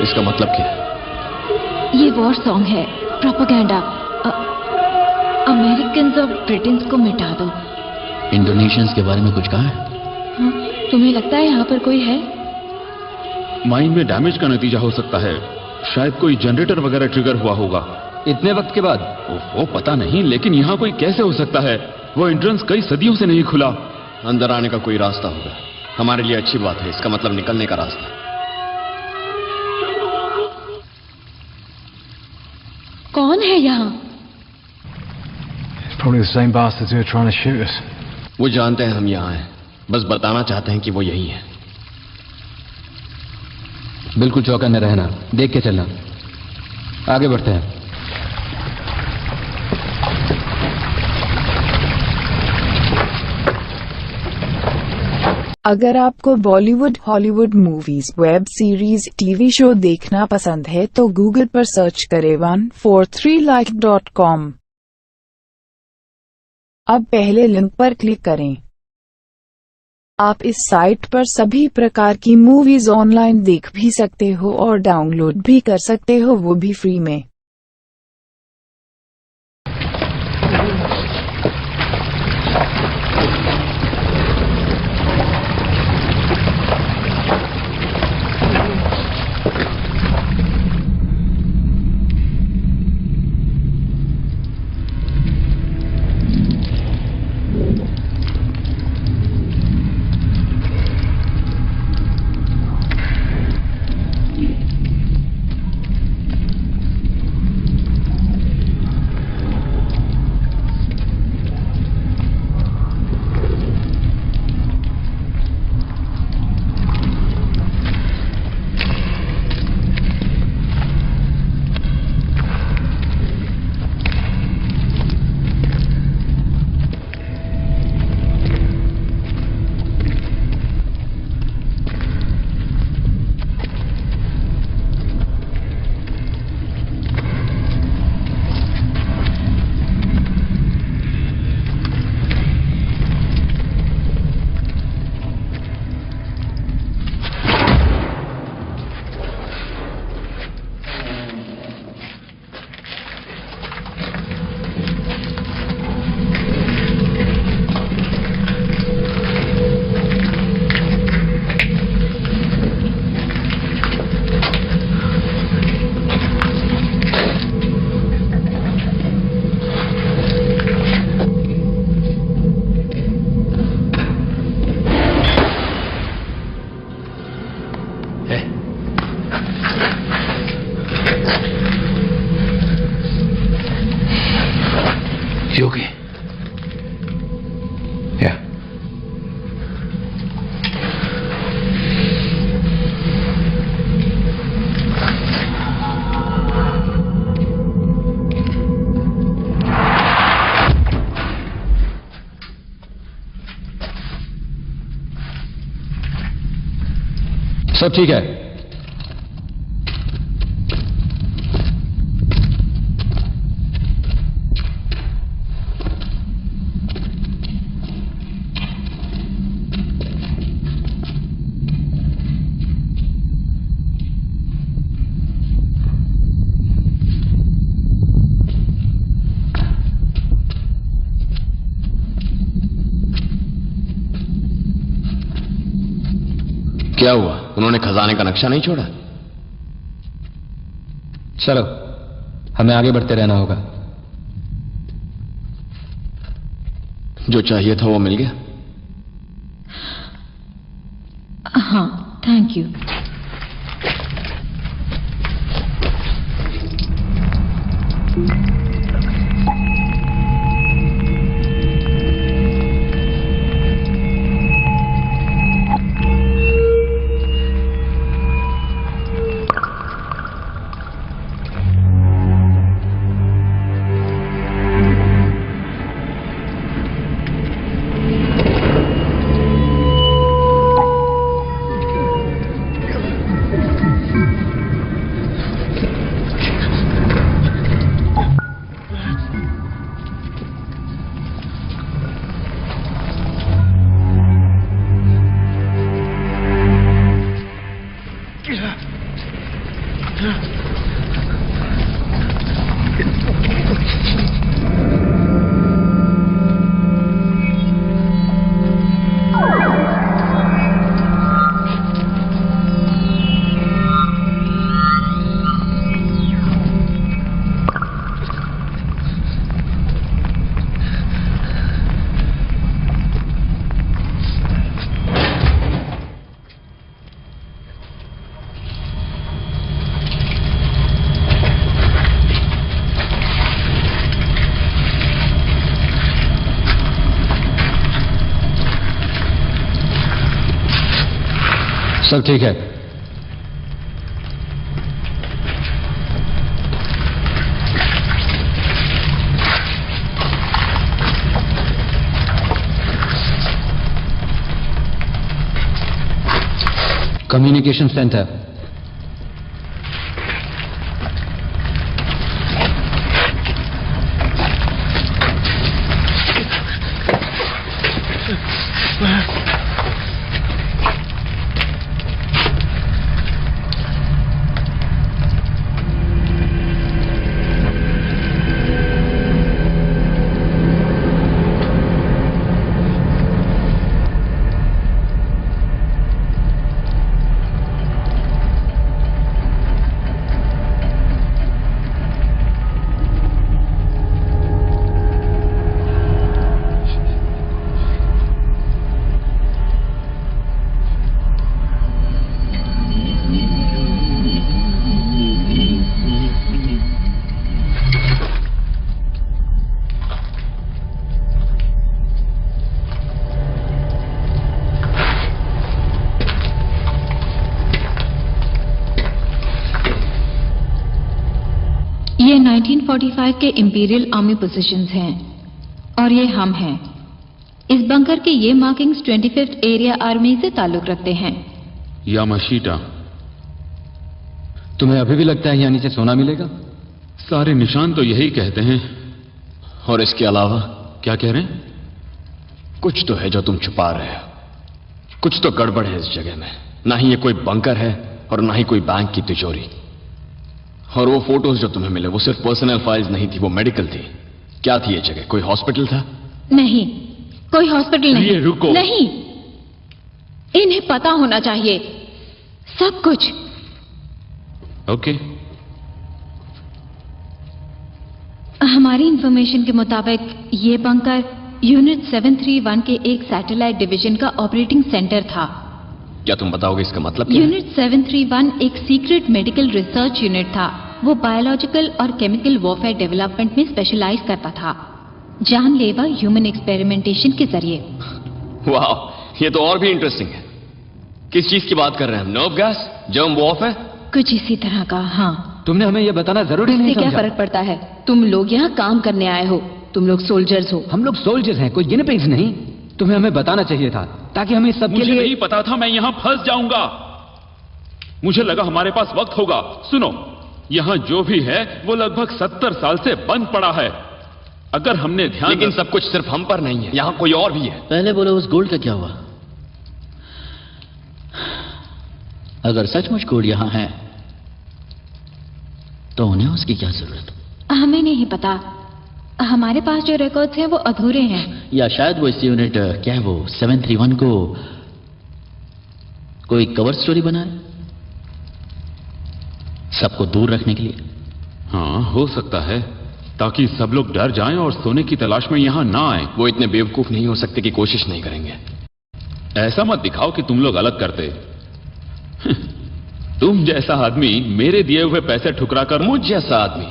इसका मतलब क्या? ये वॉर सॉन्ग है, प्रोपेगेंडा। अमेरिकन्स और ब्रिटेन्स को मिटा दो। इंडोनेशियंस के बारे में कुछ कहा है? हाँ, तुम्हें लगता है यहाँ पर कोई है? माइन में डैमेज का नतीजा हो सकता है। शायद कोई जनरेटर वगैरह ट्रिगर हुआ होगा। इतने वक्त के बाद? वो पता नहीं, लेकिन यहाँ कोई कैसे हो सकता है? वो एंट्रेंस कई सदियों से नहीं खुला। अंदर आने का कोई रास्ता होगा। हमारे लिए अच्छी बात है, इसका मतलब निकलने का रास्ता। कौन है यहाँ? Probably the same bastards who are trying to shoot us. वो जानते हैं हम यहाँ हैं, बस बताना चाहते हैं कि वो यही है। बिल्कुल चौकन्ने रहना, देख के चलना। आगे बढ़ते हैं। अगर आपको Bollywood, Hollywood movies, web series, TV show देखना पसंद है तो गूगल पर सर्च करें 143like.com। अब पहले लिंक पर क्लिक करें। आप इस साइट पर सभी प्रकार की मूवीज ऑनलाइन देख भी सकते हो और डाउनलोड भी कर सकते हो, वो भी फ्री में। You okay? Yeah. सब ठीक है। क्या हुआ? उन्होंने खजाने का नक्शा नहीं छोड़ा? चलो, हमें आगे बढ़ते रहना होगा। जो चाहिए था वो मिल गया? हाँ, थैंक यू। सब ठीक है। Communication centre. ये 1945 के इंपीरियल आर्मी पोजीशंस हैं और ये हम हैं। इस बंकर के ये मार्किंग्स 25th एरिया आर्मी से ताल्लुक रखते हैं। यामाशीटा, तुम्हें अभी भी लगता है यहाँ नीचे सोना मिलेगा? सारे निशान तो यही कहते हैं। और इसके अलावा? क्या कह रहे हैं? कुछ तो है जो तुम छुपा रहे हो। कुछ तो गड़बड़ है इस जगह में। ना ही ये कोई बंकर है और ना ही कोई बैंक की तिजोरी। और वो फोटोज जो तुम्हें मिले वो सिर्फ पर्सनल फाइल्स नहीं थी, वो मेडिकल थी। क्या थी ये जगह? कोई हॉस्पिटल था? नहीं, कोई हॉस्पिटल नहीं। ये रुको। नहीं, इन्हें पता होना चाहिए सब कुछ। ओके। हमारी इंफॉर्मेशन के मुताबिक ये बंकर यूनिट 731 के एक सैटेलाइट डिवीजन का ऑपरेटिंग सेंटर था। क्या तुम बताओगे इसका मतलब क्या है? यूनिट 731 एक सीक्रेट मेडिकल रिसर्च यूनिट था। वो बायोलॉजिकल और केमिकल वॉरफेयर डेवलपमेंट में स्पेशलाइज करता था, जानलेवा ह्यूमन एक्सपेरिमेंटेशन के जरिए। वाह, ये तो और भी इंटरेस्टिंग है। किस चीज की बात कर रहे हैं हम? Nerve gas, germ warfare? कुछ इसी तरह का। हाँ। तुमने हमें यह बताना जरूरी नहीं समझा? क्या फर्क पड़ता है? तुम लोग यहाँ काम करने आए हो, तुम लोग सोल्जर्स हो। हम लोग सोल्जर्स हैं, कोई गिने पिग्स नहीं। तुम्हें हमें बताना चाहिए था ताकि हमें सबके मुझे लिए। नहीं पता था मैं यहां फंस जाऊंगा। मुझे लगा हमारे पास वक्त होगा। सुनो, यहां जो भी है वो लगभग 70 साल से बंद पड़ा है। अगर हमने ध्यान। लेकिन सब कुछ सिर्फ हम पर नहीं है, यहां कोई और भी है। पहले बोलो उस गोल्ड का क्या हुआ? अगर सचमुच गोल्ड यहां है तो उन्हें उसकी क्या जरूरत? हमें नहीं पता। हमारे पास जो रिकॉर्ड्स हैं वो अधूरे हैं। या शायद वो इस यूनिट क्या है वो 731 को कोई कवर स्टोरी बनाए सबको दूर रखने के लिए। हाँ, हो सकता है, ताकि सब लोग डर जाएं और सोने की तलाश में यहां ना आए। वो इतने बेवकूफ नहीं हो सकते कि कोशिश नहीं करेंगे। ऐसा मत दिखाओ कि तुम लोग अलग करते। तुम जैसा आदमी मेरे दिए हुए पैसे ठुकरा कर। मुझ जैसा आदमी?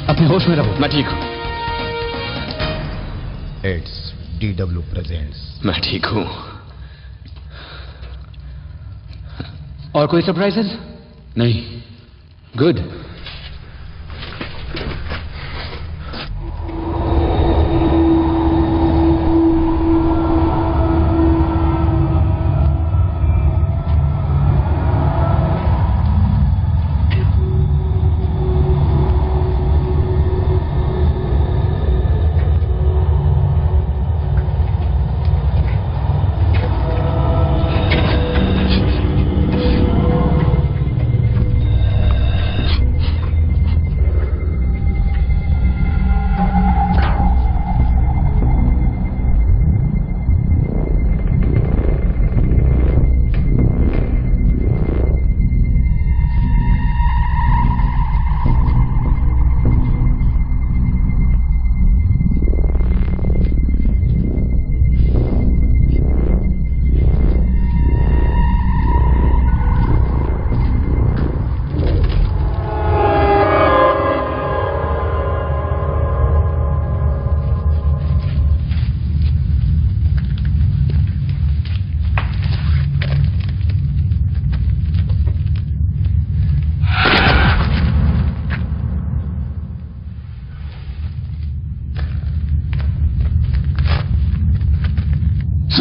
अपने होश में रहो। मैं ठीक हूं। It's DW presents. मैं ठीक हूं। और कोई सरप्राइजेस? नहीं। गुड।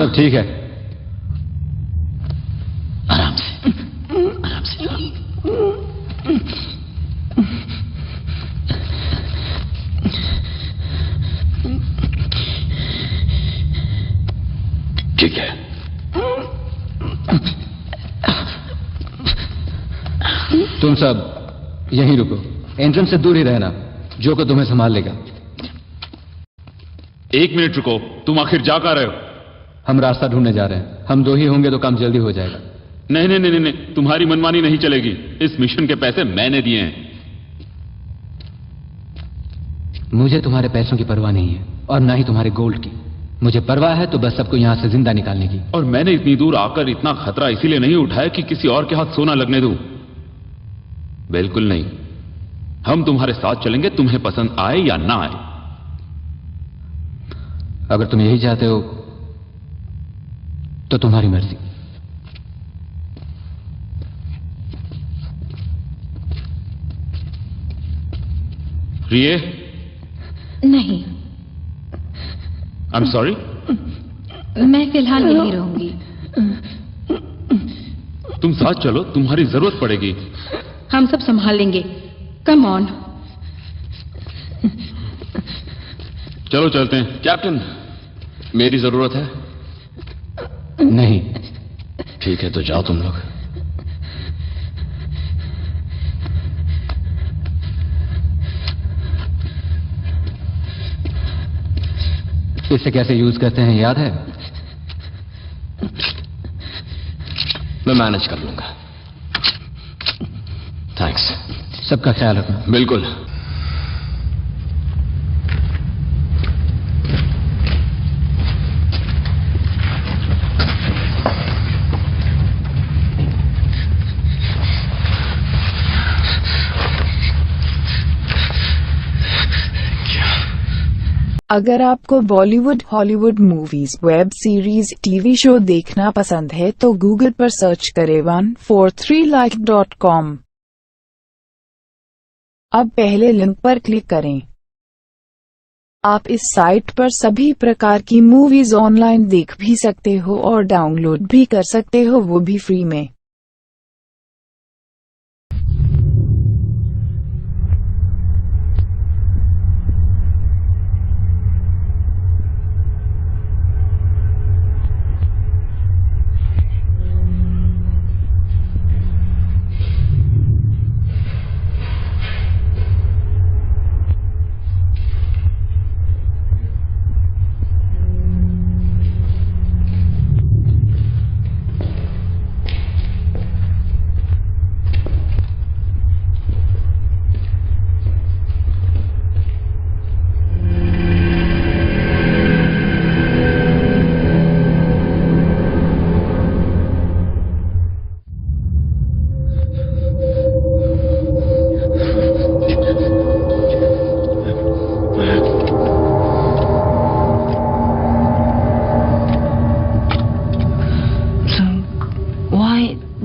सब ठीक है। आराम से, आराम से। ठीक है। तुम सब यहीं रुको, एंट्रेंस से दूर ही रहना। जो को तुम्हें संभाल लेगा। 1 मिनट रुको, तुम आखिर जा कहाँ रहे हो? हम रास्ता ढूंढने जा रहे हैं। हम 2 ही होंगे तो काम जल्दी हो जाएगा। नहीं नहीं नहीं नहीं, तुम्हारी मनमानी नहीं चलेगी। इस मिशन के पैसे मैंने दिए हैं। मुझे तुम्हारे पैसों की परवाह नहीं है और ना ही तुम्हारे गोल्ड की। मुझे परवाह है तो बस सबको यहां से जिंदा निकालने की। और मैंने इतनी दूर आकर इतना खतरा इसीलिए नहीं उठाया कि किसी और के हाथ सोना लगने दूं। बिल्कुल नहीं। हम तुम्हारे साथ चलेंगे, तुम्हें पसंद आए या ना आए। अगर तुम यही चाहते हो तो तुम्हारी मर्जी। रिये? नहीं। I am sorry. मैं फिलहाल यहीं रहूंगी। तुम साथ चलो, तुम्हारी जरूरत पड़ेगी। हम सब संभाल लेंगे। Come on. चलो चलते हैं। कैप्टन, मेरी जरूरत है? नहीं। ठीक है तो जाओ तुम लोग। इसे कैसे यूज करते हैं याद है? मैं मैनेज कर लूंगा। थैंक्स। सबका ख्याल रखना। बिल्कुल। अगर आपको Bollywood, Hollywood movies, web series, TV show देखना पसंद है तो गूगल पर सर्च करें 143like.com। अब पहले लिंक पर क्लिक करें। आप इस साइट पर सभी प्रकार की मूवीज ऑनलाइन देख भी सकते हो और डाउनलोड भी कर सकते हो, वो भी फ्री में।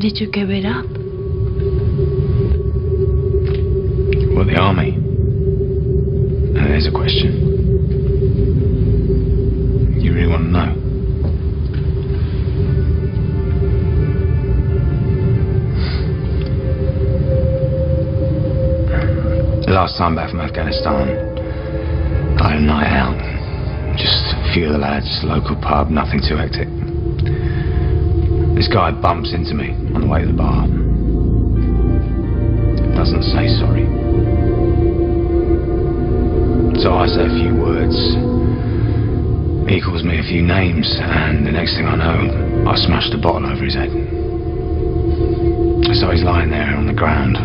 Did you give it up? Well, the army. And there's a question. You really want to know? The last time back from Afghanistan, I had a night out. Just a few of the lads, local pub, nothing too hectic. This guy bumps into me on the way to the bar. Doesn't say sorry. So I say a few words. He calls me a few names, and the next thing I know, I smashed a bottle over his head. So he's lying there on the ground,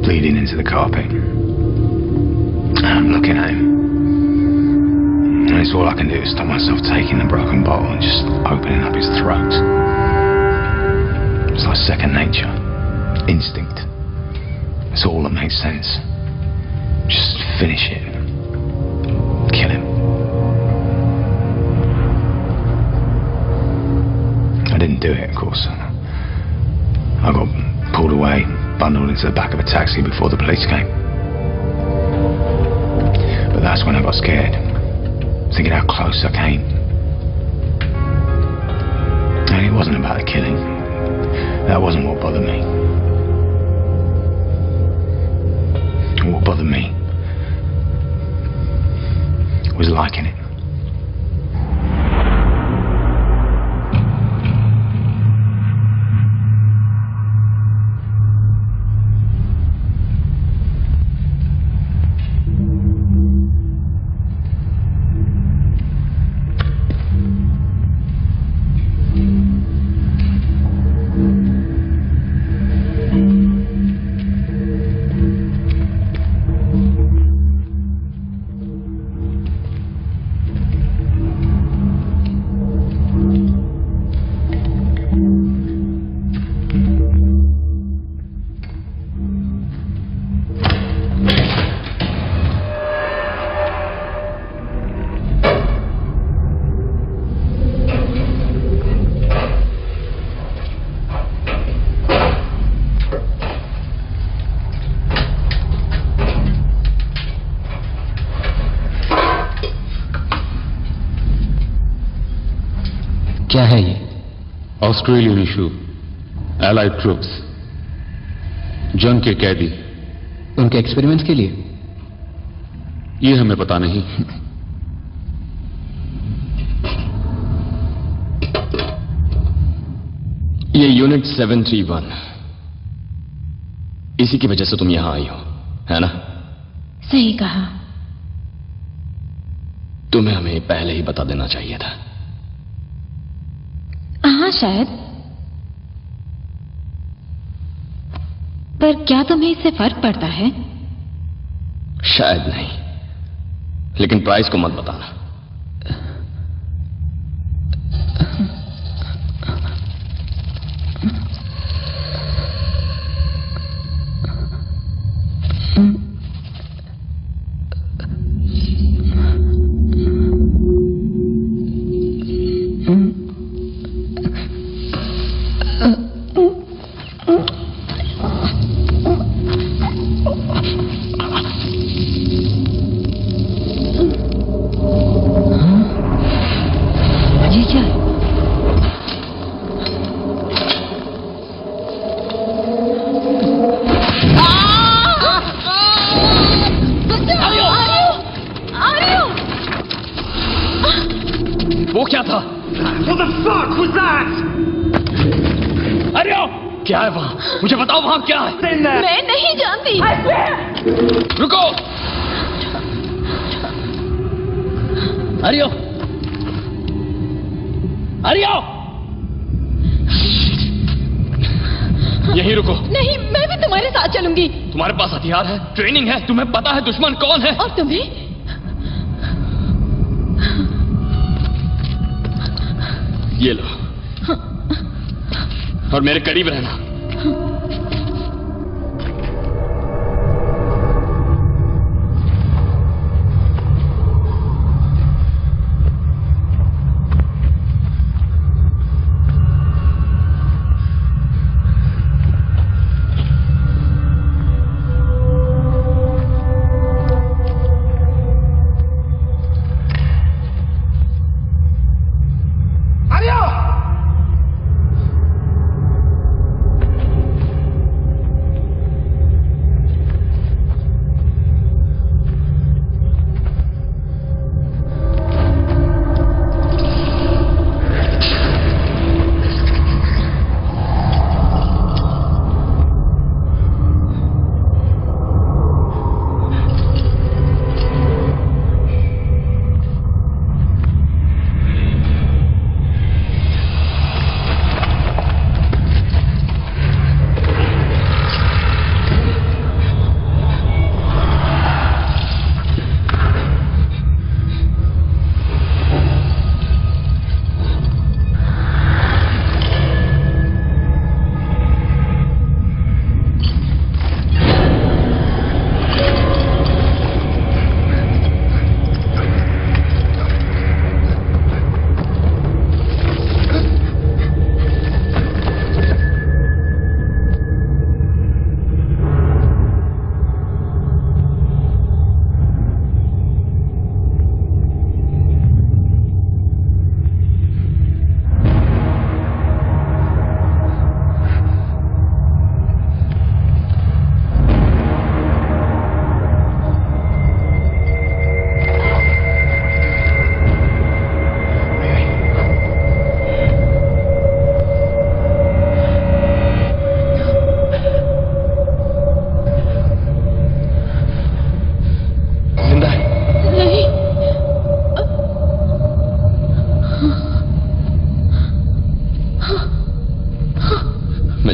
bleeding into the carpet. And I'm looking at him. And it's all I can do is stop myself taking the broken bottle and just opening up his throat. It's like second nature. Instinct. It's all that makes sense. Just finish it. Kill him. I didn't do it, of course. I got pulled away, bundled into the back of a taxi before the police came. But that's when I got scared, thinking how close I came. And it wasn't about the killing. That wasn't what bothered me. What bothered me was liking it. क्या है ये? Australian issue, allied troops, जंग के कैदी, उनके experiments के लिए। ये हमें पता नहीं। ये यूनिट 731, इसी की वजह से तुम यहां आई हो, है ना? सही कहा। तुम्हें हमें पहले ही बता देना चाहिए था। हाँ शायद, पर क्या तुम्हें इससे फर्क पड़ता है? शायद नहीं, लेकिन प्राइस को मत बताना। वो क्या था? What the fuck was that? अरे क्या है वहां? मुझे बताओ वहां क्या है? मैं नहीं जानती। रुको! अरियो! अरियो! यहीं रुको। नहीं, मैं भी तुम्हारे साथ चलूंगी। तुम्हारे पास हथियार है, ट्रेनिंग है, तुम्हें पता है दुश्मन कौन है? और तुम्हें? ये लो, और मेरे करीब रहना।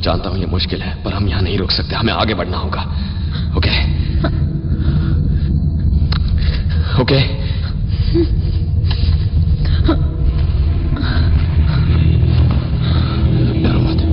जानता हूं ये मुश्किल है, पर हम यहां नहीं रुक सकते, हमें आगे बढ़ना होगा। ओके ओके डरो मत।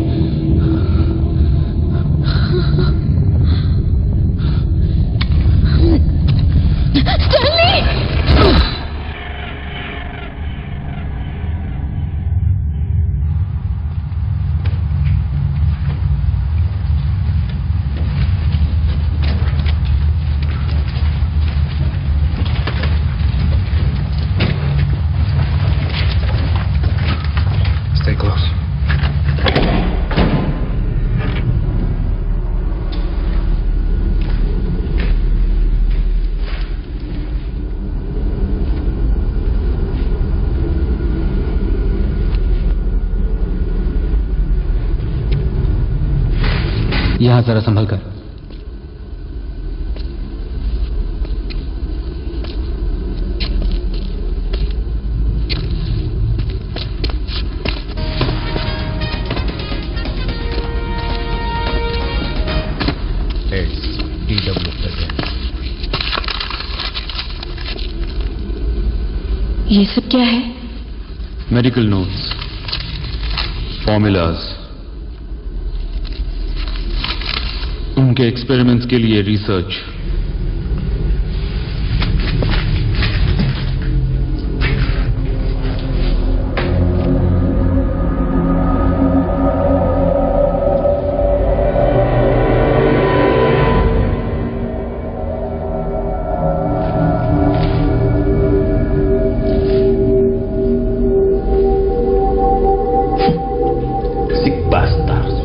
Stay close. यहां जरा संभल कर। It's DW presents. ये सब क्या है? मेडिकल नोट्स, फॉर्मूलाज, उनके एक्सपेरिमेंट्स के लिए रिसर्च। Sick bastards.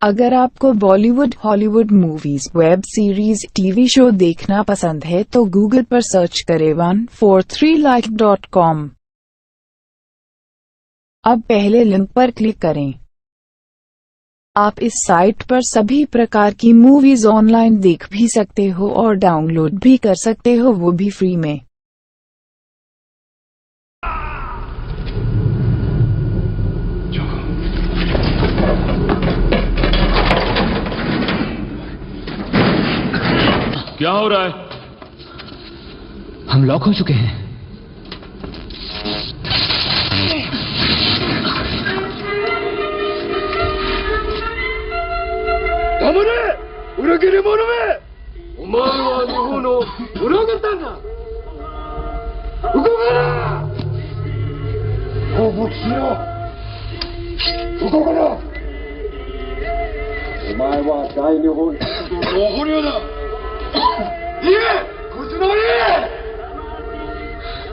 अगर आपको Bollywood, Hollywood movies, web series, TV show देखना पसंद है तो गूगल पर सर्च करें 143like.com। अब पहले लिंक पर क्लिक करें। आप इस साइट पर सभी प्रकार की मूवीज ऑनलाइन देख भी सकते हो और डाउनलोड भी कर सकते हो, वो भी फ्री में। क्या हो रहा है? हम लॉक हो चुके हैं।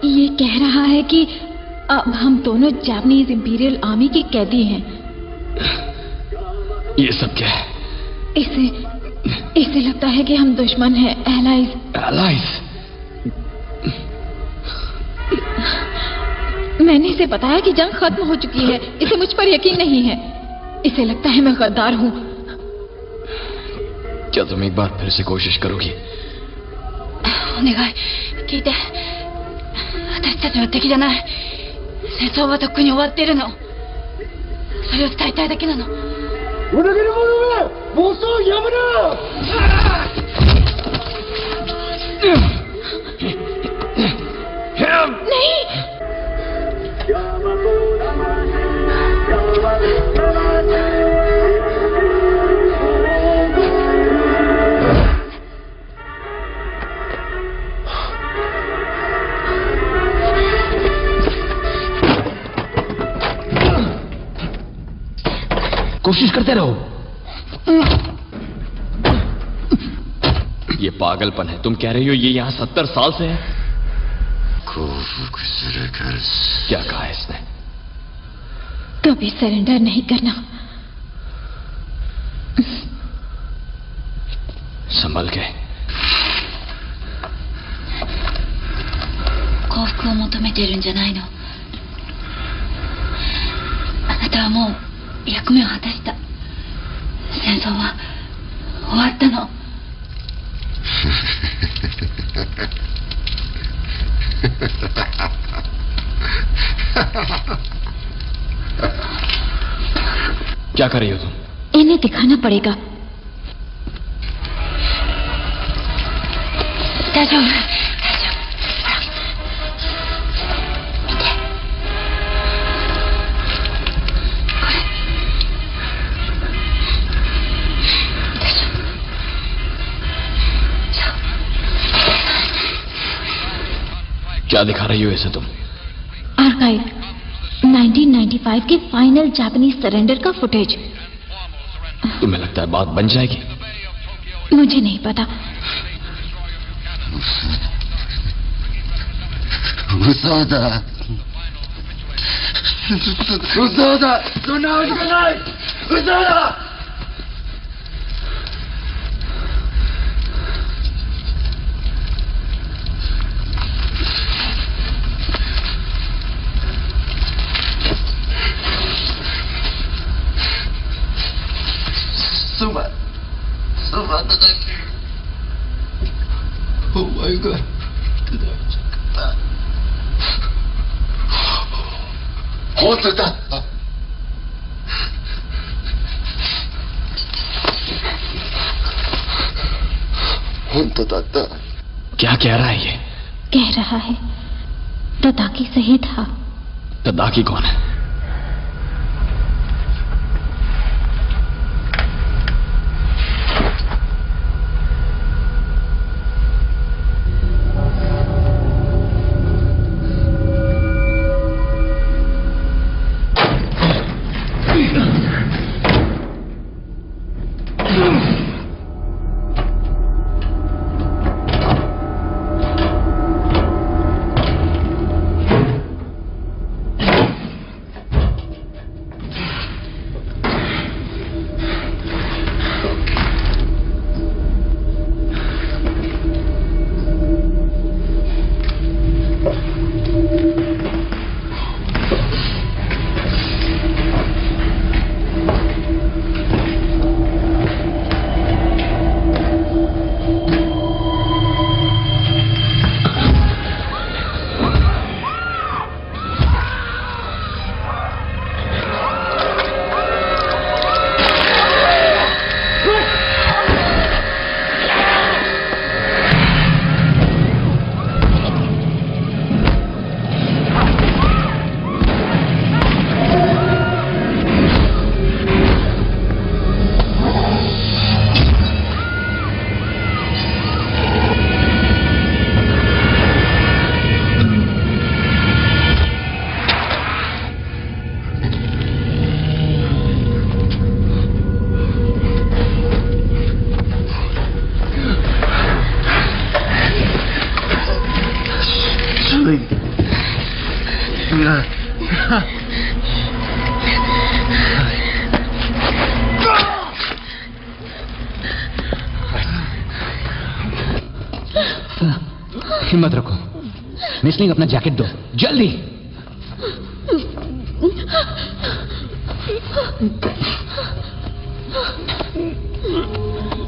ये कह रहा है कि अब हम दोनों जापानीज इंपीरियल आर्मी के कैदी हैं। ये सब क्या है? इसे लगता है कि हम दुश्मन हैं, एलाइज। मैंने इसे बताया कि जंग खत्म हो चुकी है। इसे मुझ पर यकीन नहीं है। इसे लगता है मैं गद्दार हूँ। क्या तुम एक बार फिर से कोशिश करोगी? お願い聞いて、私たちの敵じゃない。戦争はとっくに終わっているの。それを伝えたいだけなの。裏切り者め、暴走やめろ。नहीं। कोशिश करते रहो। ये पागलपन है। तुम कह रही हो ये यहाँ 70 साल से है? क्या कहा है इसने? कभी सरेंडर नहीं करना। संभल के। 幸福を求めてるんじゃないの。あなたはもう役目を果たした。戦争は終わったの。क्या कर रही हो तुम? इन्हें दिखाना पड़ेगा। दादा क्या दिखा रही हो इसे तुम? आर्काइव 1995 के फाइनल जापानीज सरेंडर का फुटेज। तुम्हें लगता है बात बन जाएगी? मुझे नहीं पता। Oh my God. क्या कह रहा है ये? कह रहा है तदाकी सही था। तदाकी कौन है? हिम्मत रखो। मिसलिंग, अपना जैकेट दो जल्दी।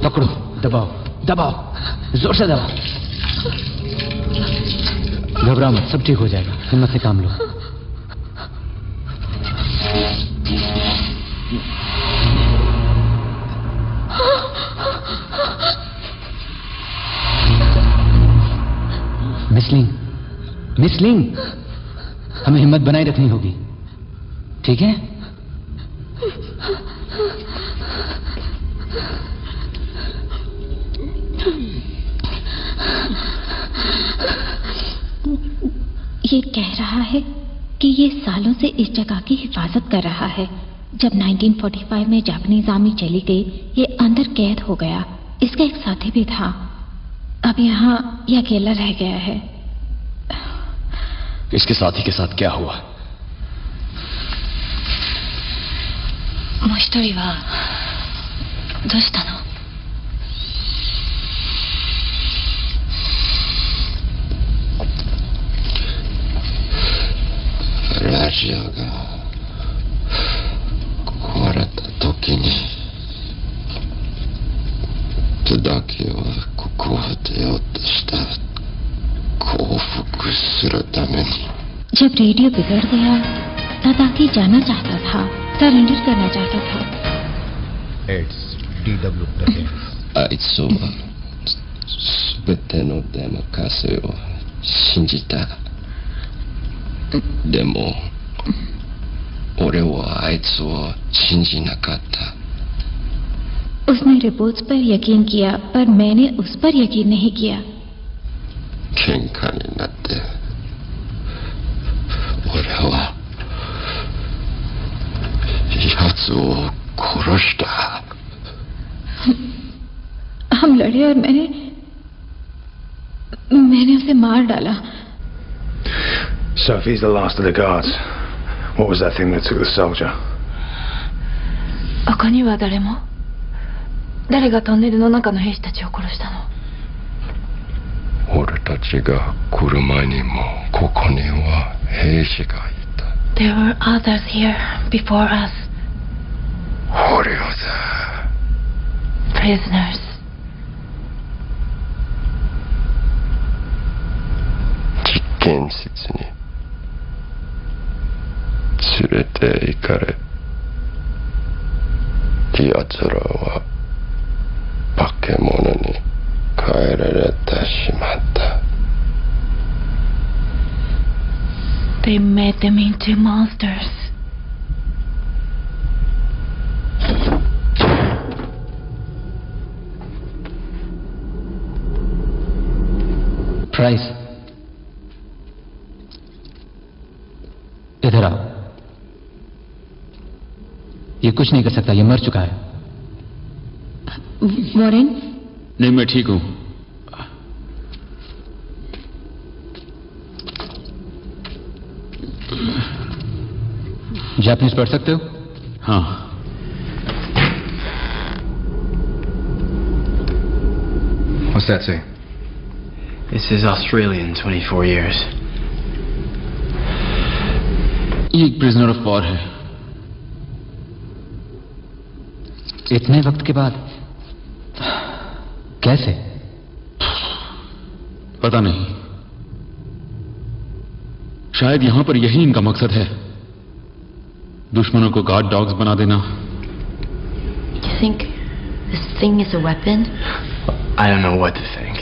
पकड़ो, दबाओ दबाओ, जोर से दबाओ। घबराओ मत, सब ठीक हो जाएगा। हिम्मत से काम लो। मिसलिंग, मिसलिंग, हमें हिम्मत बनाए रखनी होगी, ठीक है? ये कह रहा है कि ये सालों से इस जगह की हिफाजत कर रहा है। जब 1945 में जापानीज आर्मी चली गई, ये अंदर कैद हो गया। इसका एक साथी भी था। अब यहाँ ये अकेला रह गया है। इसके साथी के साथ क्या हुआ? もう一人はどうしたの? 라지아가壊れた時にだけはここを出ようとした降伏するために जब रेडियो बिगड़ गया, तादाकी जाना चाहता था, सरेंडर करना चाहता था। It's DW presents. あいつは全てのデモカセを信じた。でも俺はあいつを信じなかった。 उसने रिपोर्ट्स पर यकीन किया, पर मैंने उस पर यकीन नहीं किया। 喧嘩になって俺は奴を殺した。 हम लड़े और मैंने उसे मार डाला। So if he's the last of the guards, what was that thing that took the soldier? 他には誰も？誰がトンネルの中の兵士たちを殺したの？俺たちが来る前にもここには兵士がいた。 There were others here before us. 捕虜だ。 Prisoners. 実験室に連れて行かれ、奴らは化け物に変えられてしまった。 They made them into monsters. Price, इधर आओ। ये कुछ नहीं कर सकता, ये मर चुका है। वॉरेन? नहीं, मैं ठीक हूं। जापानीज पढ़ सकते हो? हाँ। What's that say? It says Australian, 24 years. ये एक प्रिजनर ऑफ वॉर है। इतने वक्त के बाद कैसे? पता नहीं, शायद यहां पर यही इनका मकसद है, दुश्मनों को गार्ड डॉग्स बना देना। You think this thing is a weapon? I don't know what to think.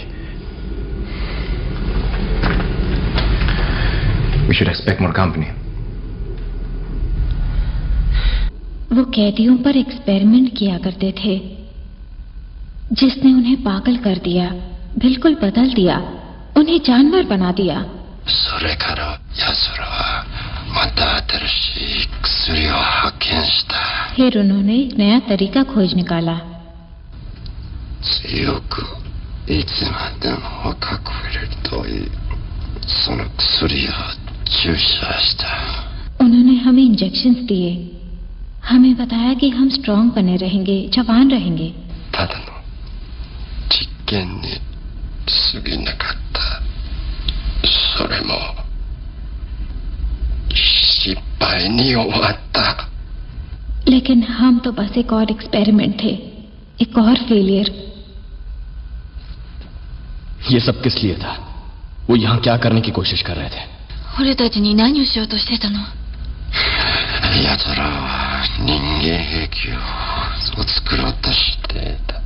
We should expect more company. वो कैदियों पर एक्सपेरिमेंट किया करते थे, जिसने उन्हें पागल कर दिया, बिल्कुल बदल दिया, उन्हें जानवर बना दिया। それから奴らはまた新しい薬を発見した。 फिर उन्होंने नया तरीका खोज निकाला। 強くいつまでも若くいるというその薬を注射した。 उन्होंने हमें इंजेक्शंस दिए, हमें बताया कि हम स्ट्रांग बने रहेंगे, जवान रहेंगे। ただの験に過ぎなかった。それも失敗に終わった。 लेकिन हम तो बस एक और एक्सपेरिमेंट थे, एक और फेलियर। ये सब किस लिए था? वो यहाँ क्या करने की कोशिश कर रहे थे? 俺たちに何をしようとしてたの? 奴らは人間兵器を作ろうとしていた。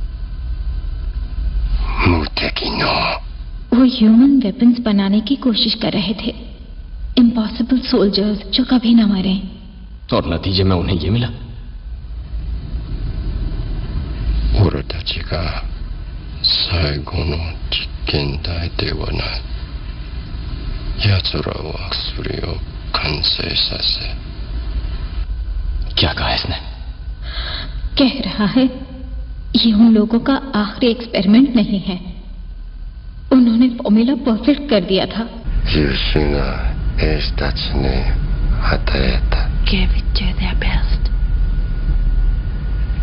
無敵の वो ह्यूमन वेपन्स बनाने की कोशिश कर रहे थे, इम्पॉसिबल सोल्जर्स जो कभी न मरे। और नतीजे में उन्हें ये मिला। 俺たちが最後の実験台ではない。奴らは薬を完成させ。क्या कहा इसने? कह रहा है ये उन लोगों का आखिरी एक्सपेरिमेंट नहीं है, उन्होंने फॉर्मूला परफेक्ट कर दिया था। 優秀な兵士たちに与えた。Gave it to their best.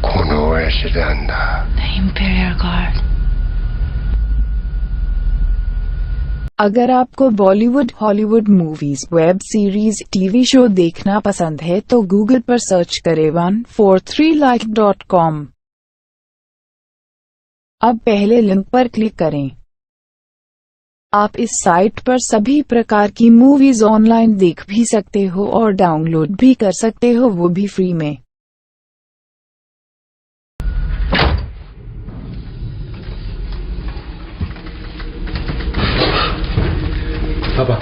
この絵師団だ。 The Imperial Guard. अगर आपको Bollywood, Hollywood movies, web series, TV show देखना पसंद है तो गूगल पर सर्च करें 143like.com। अब पहले लिंक पर क्लिक करें। आप इस साइट पर सभी प्रकार की मूवीज ऑनलाइन देख भी सकते हो और डाउनलोड भी कर सकते हो, वो भी फ्री में। पापा,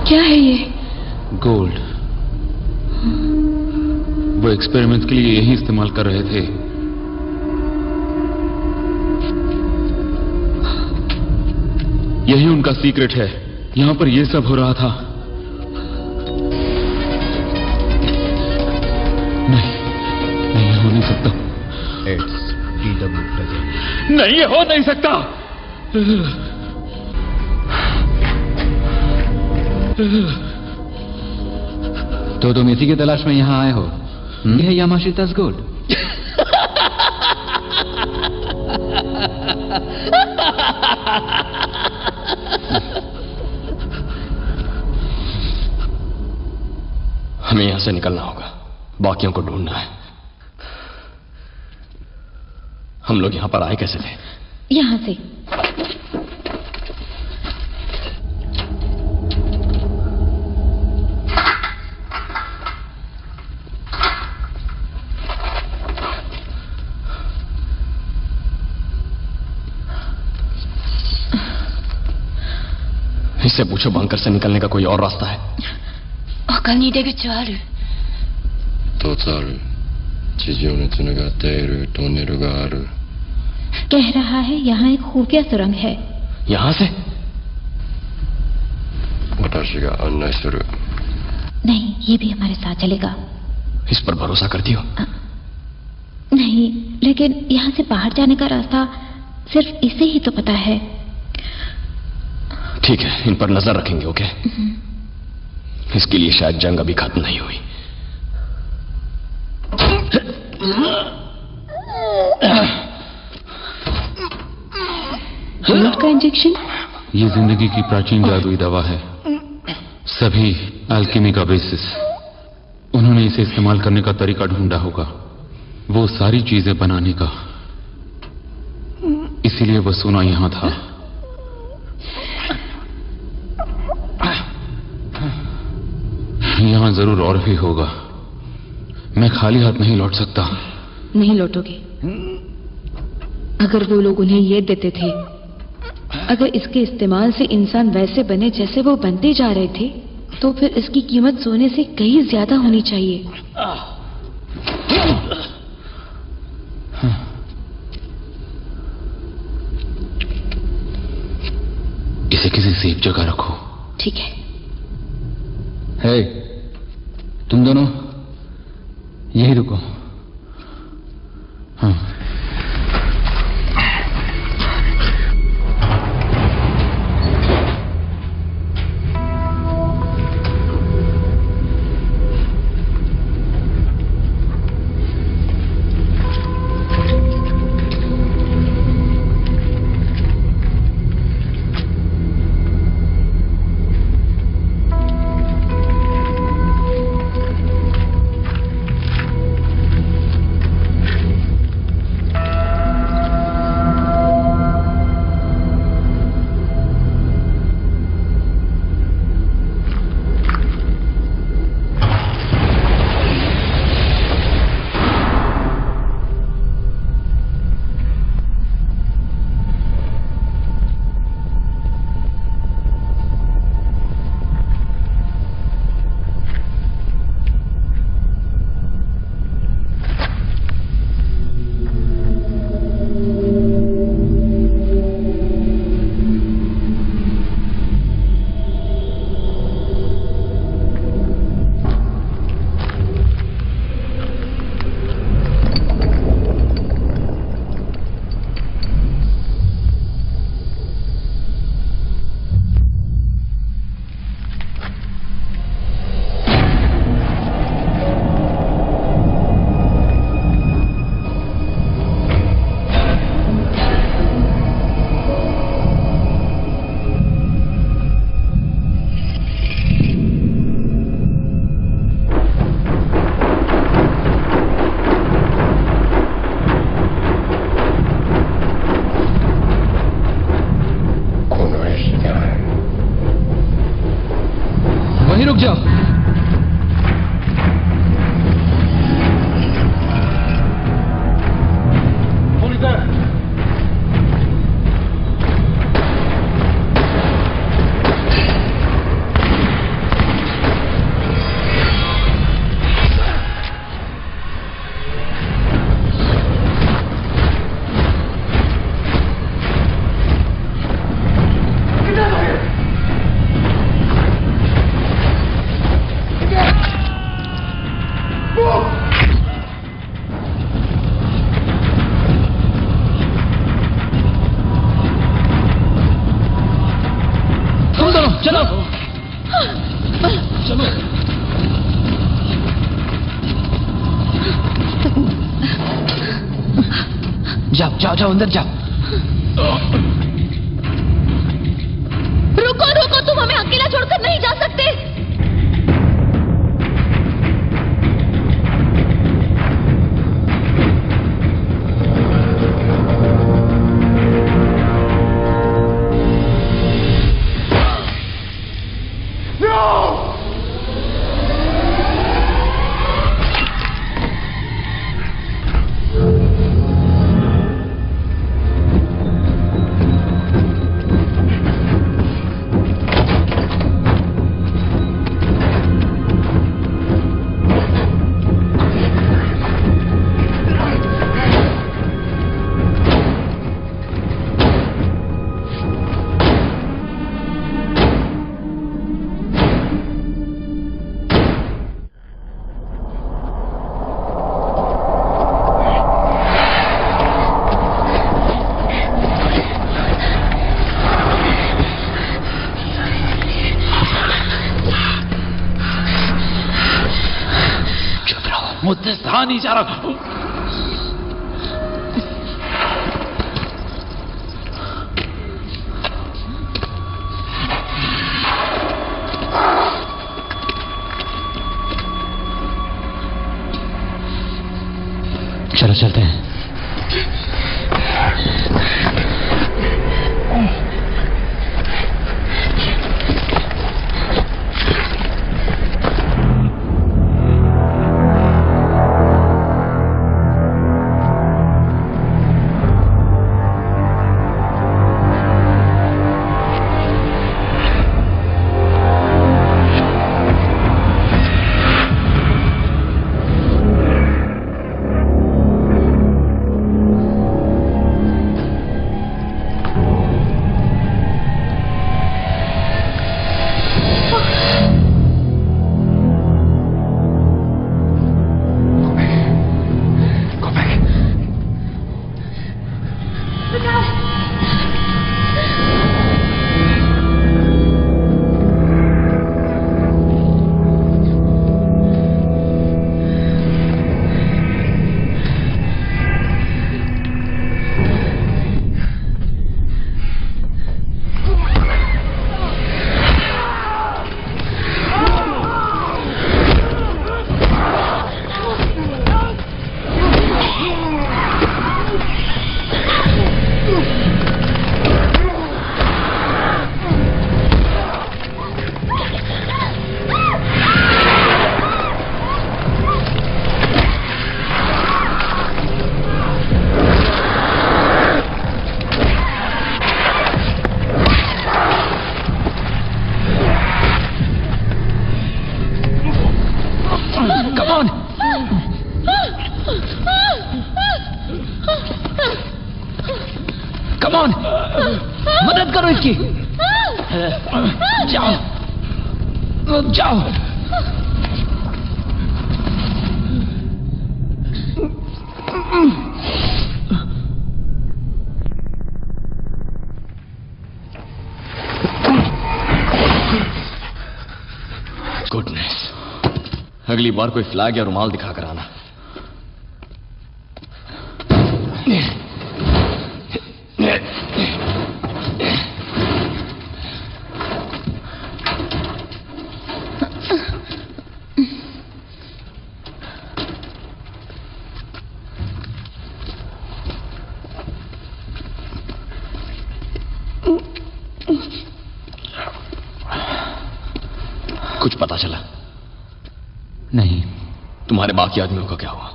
क्या है ये? गोल्ड। वो एक्सपेरिमेंट्स के लिए यही इस्तेमाल कर रहे थे। यही उनका सीक्रेट है। यहां पर ये सब हो रहा था। नहीं, नहीं हो नहीं सकता। It's DW present. नहीं, ये हो नहीं सकता। तो तुम इसी की तलाश में यहाँ आए हो? ये है यामाशिता's गोल्ड। हमें यहां से निकलना होगा, बाकियों को ढूंढना है। हम लोग यहां पर आए कैसे थे? यहाँ से। इससे पूछो बंकर से निकलने का कोई और रास्ता है? 他に出口はある? 一つある。地上につながっているトンネルがある。 कह रहा है यहाँ एक खुफिया सुरंग है। यहाँ से? 私が案内する。 नहीं, ये भी हमारे साथ चलेगा। इस पर भरोसा करती हो? नहीं, लेकिन यहाँ से बाहर जाने का रास्ता सिर्फ इसे ही तो पता है। ठीक है, इन पर नजर रखेंगे। ओके? इसके लिए शायद जंग अभी खत्म नहीं हुई। ब्लड का इंजेक्शन? ये जिंदगी की प्राचीन जादुई दवा है, सभी अल्केमी का बेसिस। उन्होंने इसे इस्तेमाल करने का तरीका ढूंढा होगा, वो सारी चीजें बनाने का, इसीलिए वह सोना यहां था। यहां जरूर और भी होगा। मैं खाली हाथ नहीं लौट सकता। नहीं लौटोगे। अगर वो लोग उन्हें ये देते थे, अगर इसके इस्तेमाल से इंसान वैसे बने जैसे वो बनते जा रहे थे, तो फिर इसकी कीमत सोने से कहीं ज्यादा होनी चाहिए। इसे किसी सेफ जगह रखो। ठीक है। हे, तुम दोनों यही रुको। हाँ। वहीं रुक जाओ। चलो चलो जाओ जाओ जाओ अंदर जाओ। रुको रुको, तुम हमें अकेला छोड़कर नहीं जा सकते। मुझसे सहा नहीं जा रहा। चलो चलते हैं। कमॉन, मदद करो इसकी। जाओ जाओ। गुडनेस, अगली बार कोई फ्लैग या रुमाल दिखाकर आना। कुछ पता चला? नहीं। तुम्हारे बाकी आदमियों का क्या हुआ?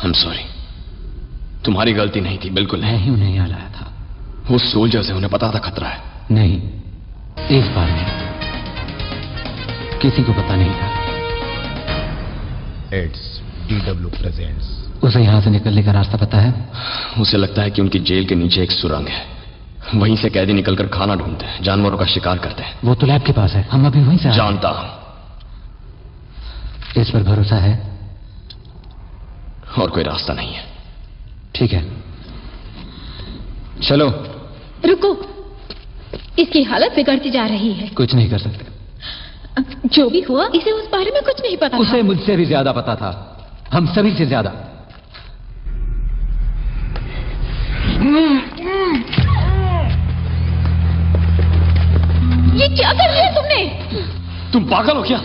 I'm sorry, तुम्हारी गलती नहीं थी, बिल्कुल मैं ही उन्हें यहाँ लाया था। वो सोल्जर्स है, उन्हें पता था खतरा है। नहीं, इस बार में किसी को पता नहीं था। It's DW presents। उसे यहाँ से निकलने का रास्ता पता है? उसे लगता है कि उनकी जेल के नीचे एक सुरंग है, वहीं से कैदी निकलकर खाना ढूंढते हैं, जानवरों का शिकार करते हैं। वो तो लैब के पास है, हम अभी वहीं से जानता हूं। इस पर भरोसा है? और कोई रास्ता नहीं है। ठीक है, चलो। रुको, इसकी हालत बिगड़ती जा रही है। कुछ नहीं कर सकते। जो भी हुआ, इसे उस बारे में कुछ नहीं पता उसे था। मुझसे भी ज्यादा पता था, हम सभी से ज्यादा। ये क्या कर लिया तुमने? तुम पागल हो क्या?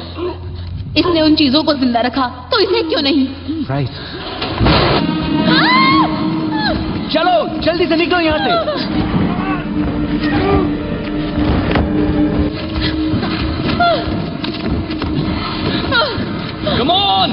इसने उन चीजों को जिंदा रखा, तो इसे क्यों नहीं? राइट। चलो जल्दी से निकलो यहाँ से। Come on!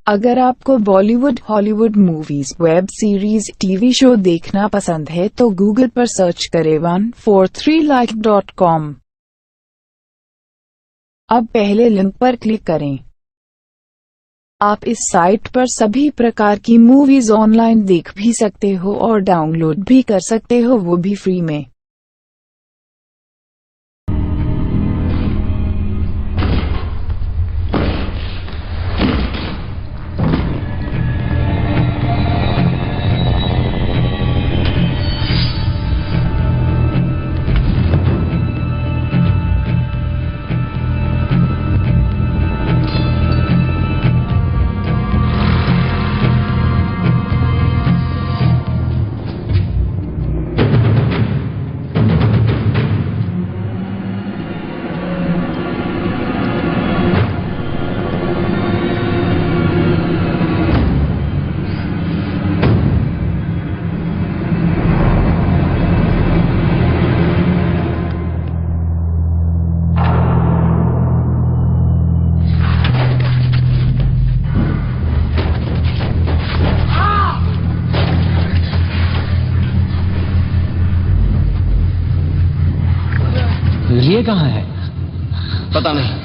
अगर आपको Bollywood, Hollywood movies, web series, TV show देखना पसंद है तो गूगल पर सर्च करें 143like.com। अब पहले लिंक पर क्लिक करें। आप इस साइट पर सभी प्रकार की मूवीज ऑनलाइन देख भी सकते हो और डाउनलोड भी कर सकते हो, वो भी फ्री में। ये कहाँ है? पता नहीं।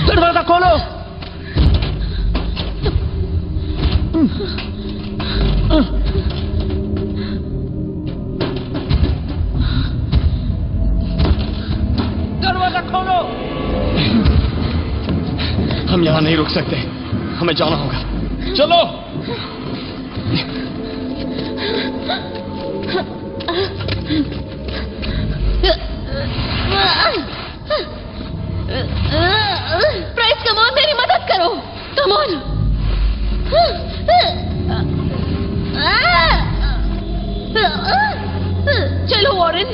दरवाजा खोलो। दरवाजा खोलो। हम यहाँ नहीं रुक सकते, हमें जाना होगा। चलो। प्राइस, कम ऑन, मेरी मदद करो। Come on. चलो वॉरेन।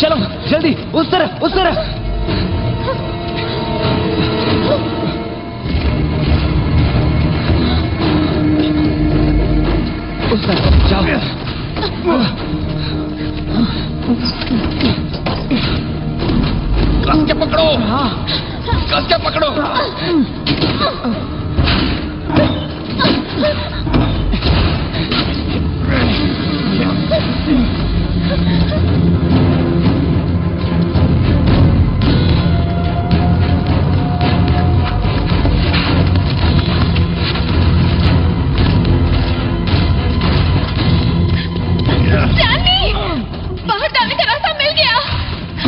चलो जल्दी, उस तरफ, उस तरफ। उस तरफ जाओ। कस के पकड़ो। हाँ, कस के पकड़ो।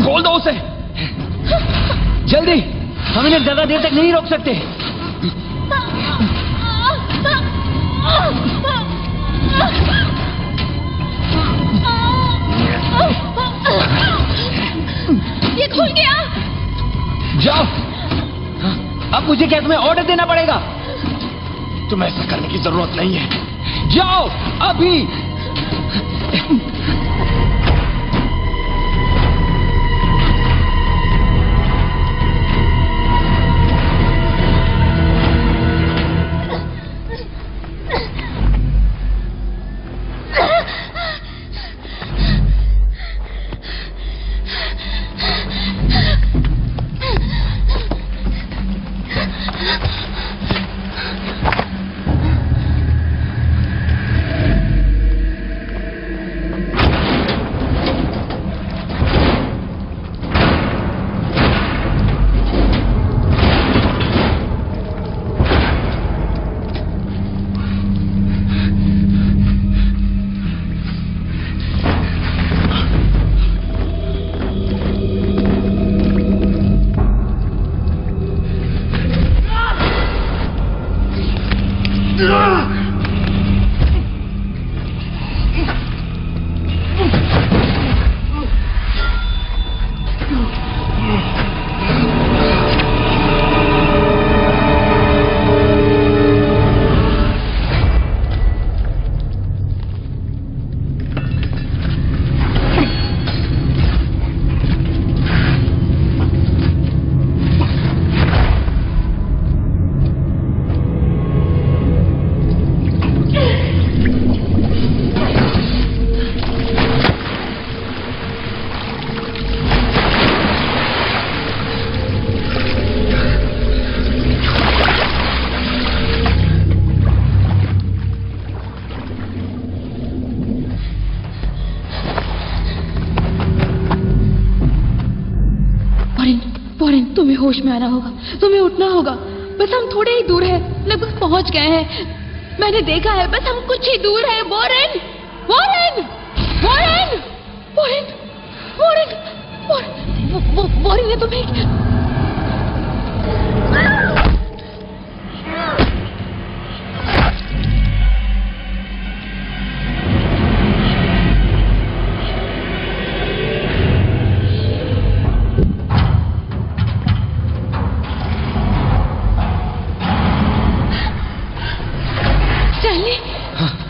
खोल दो उसे। जल्दी, हम इन्हें ज्यादा देर तक नहीं रोक सकते। ये खुल गया। जाओ, अब मुझे क्या तुम्हें ऑर्डर देना पड़ेगा? तुम्हें ऐसा करने की जरूरत नहीं है। जाओ अभी। तुम्हें होश में आना होगा, तुम्हें उठना होगा। बस हम थोड़े ही दूर हैं, लगभग पहुंच गए हैं। मैंने देखा है, बस हम कुछ ही दूर हैं। Warren, Warren, Warren, Warren, Warren, Warren ने तुम्हें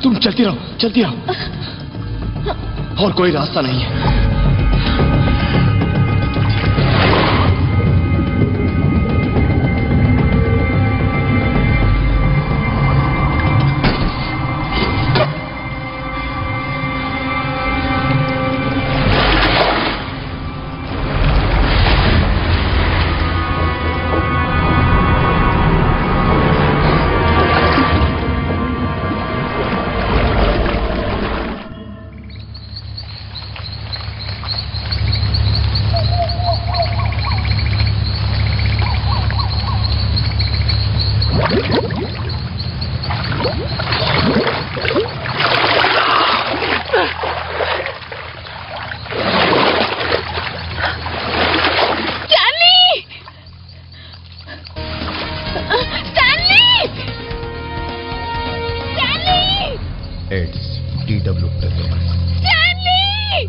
तुम चलती रहो और कोई रास्ता नहीं है। It's DW presents. Stanley!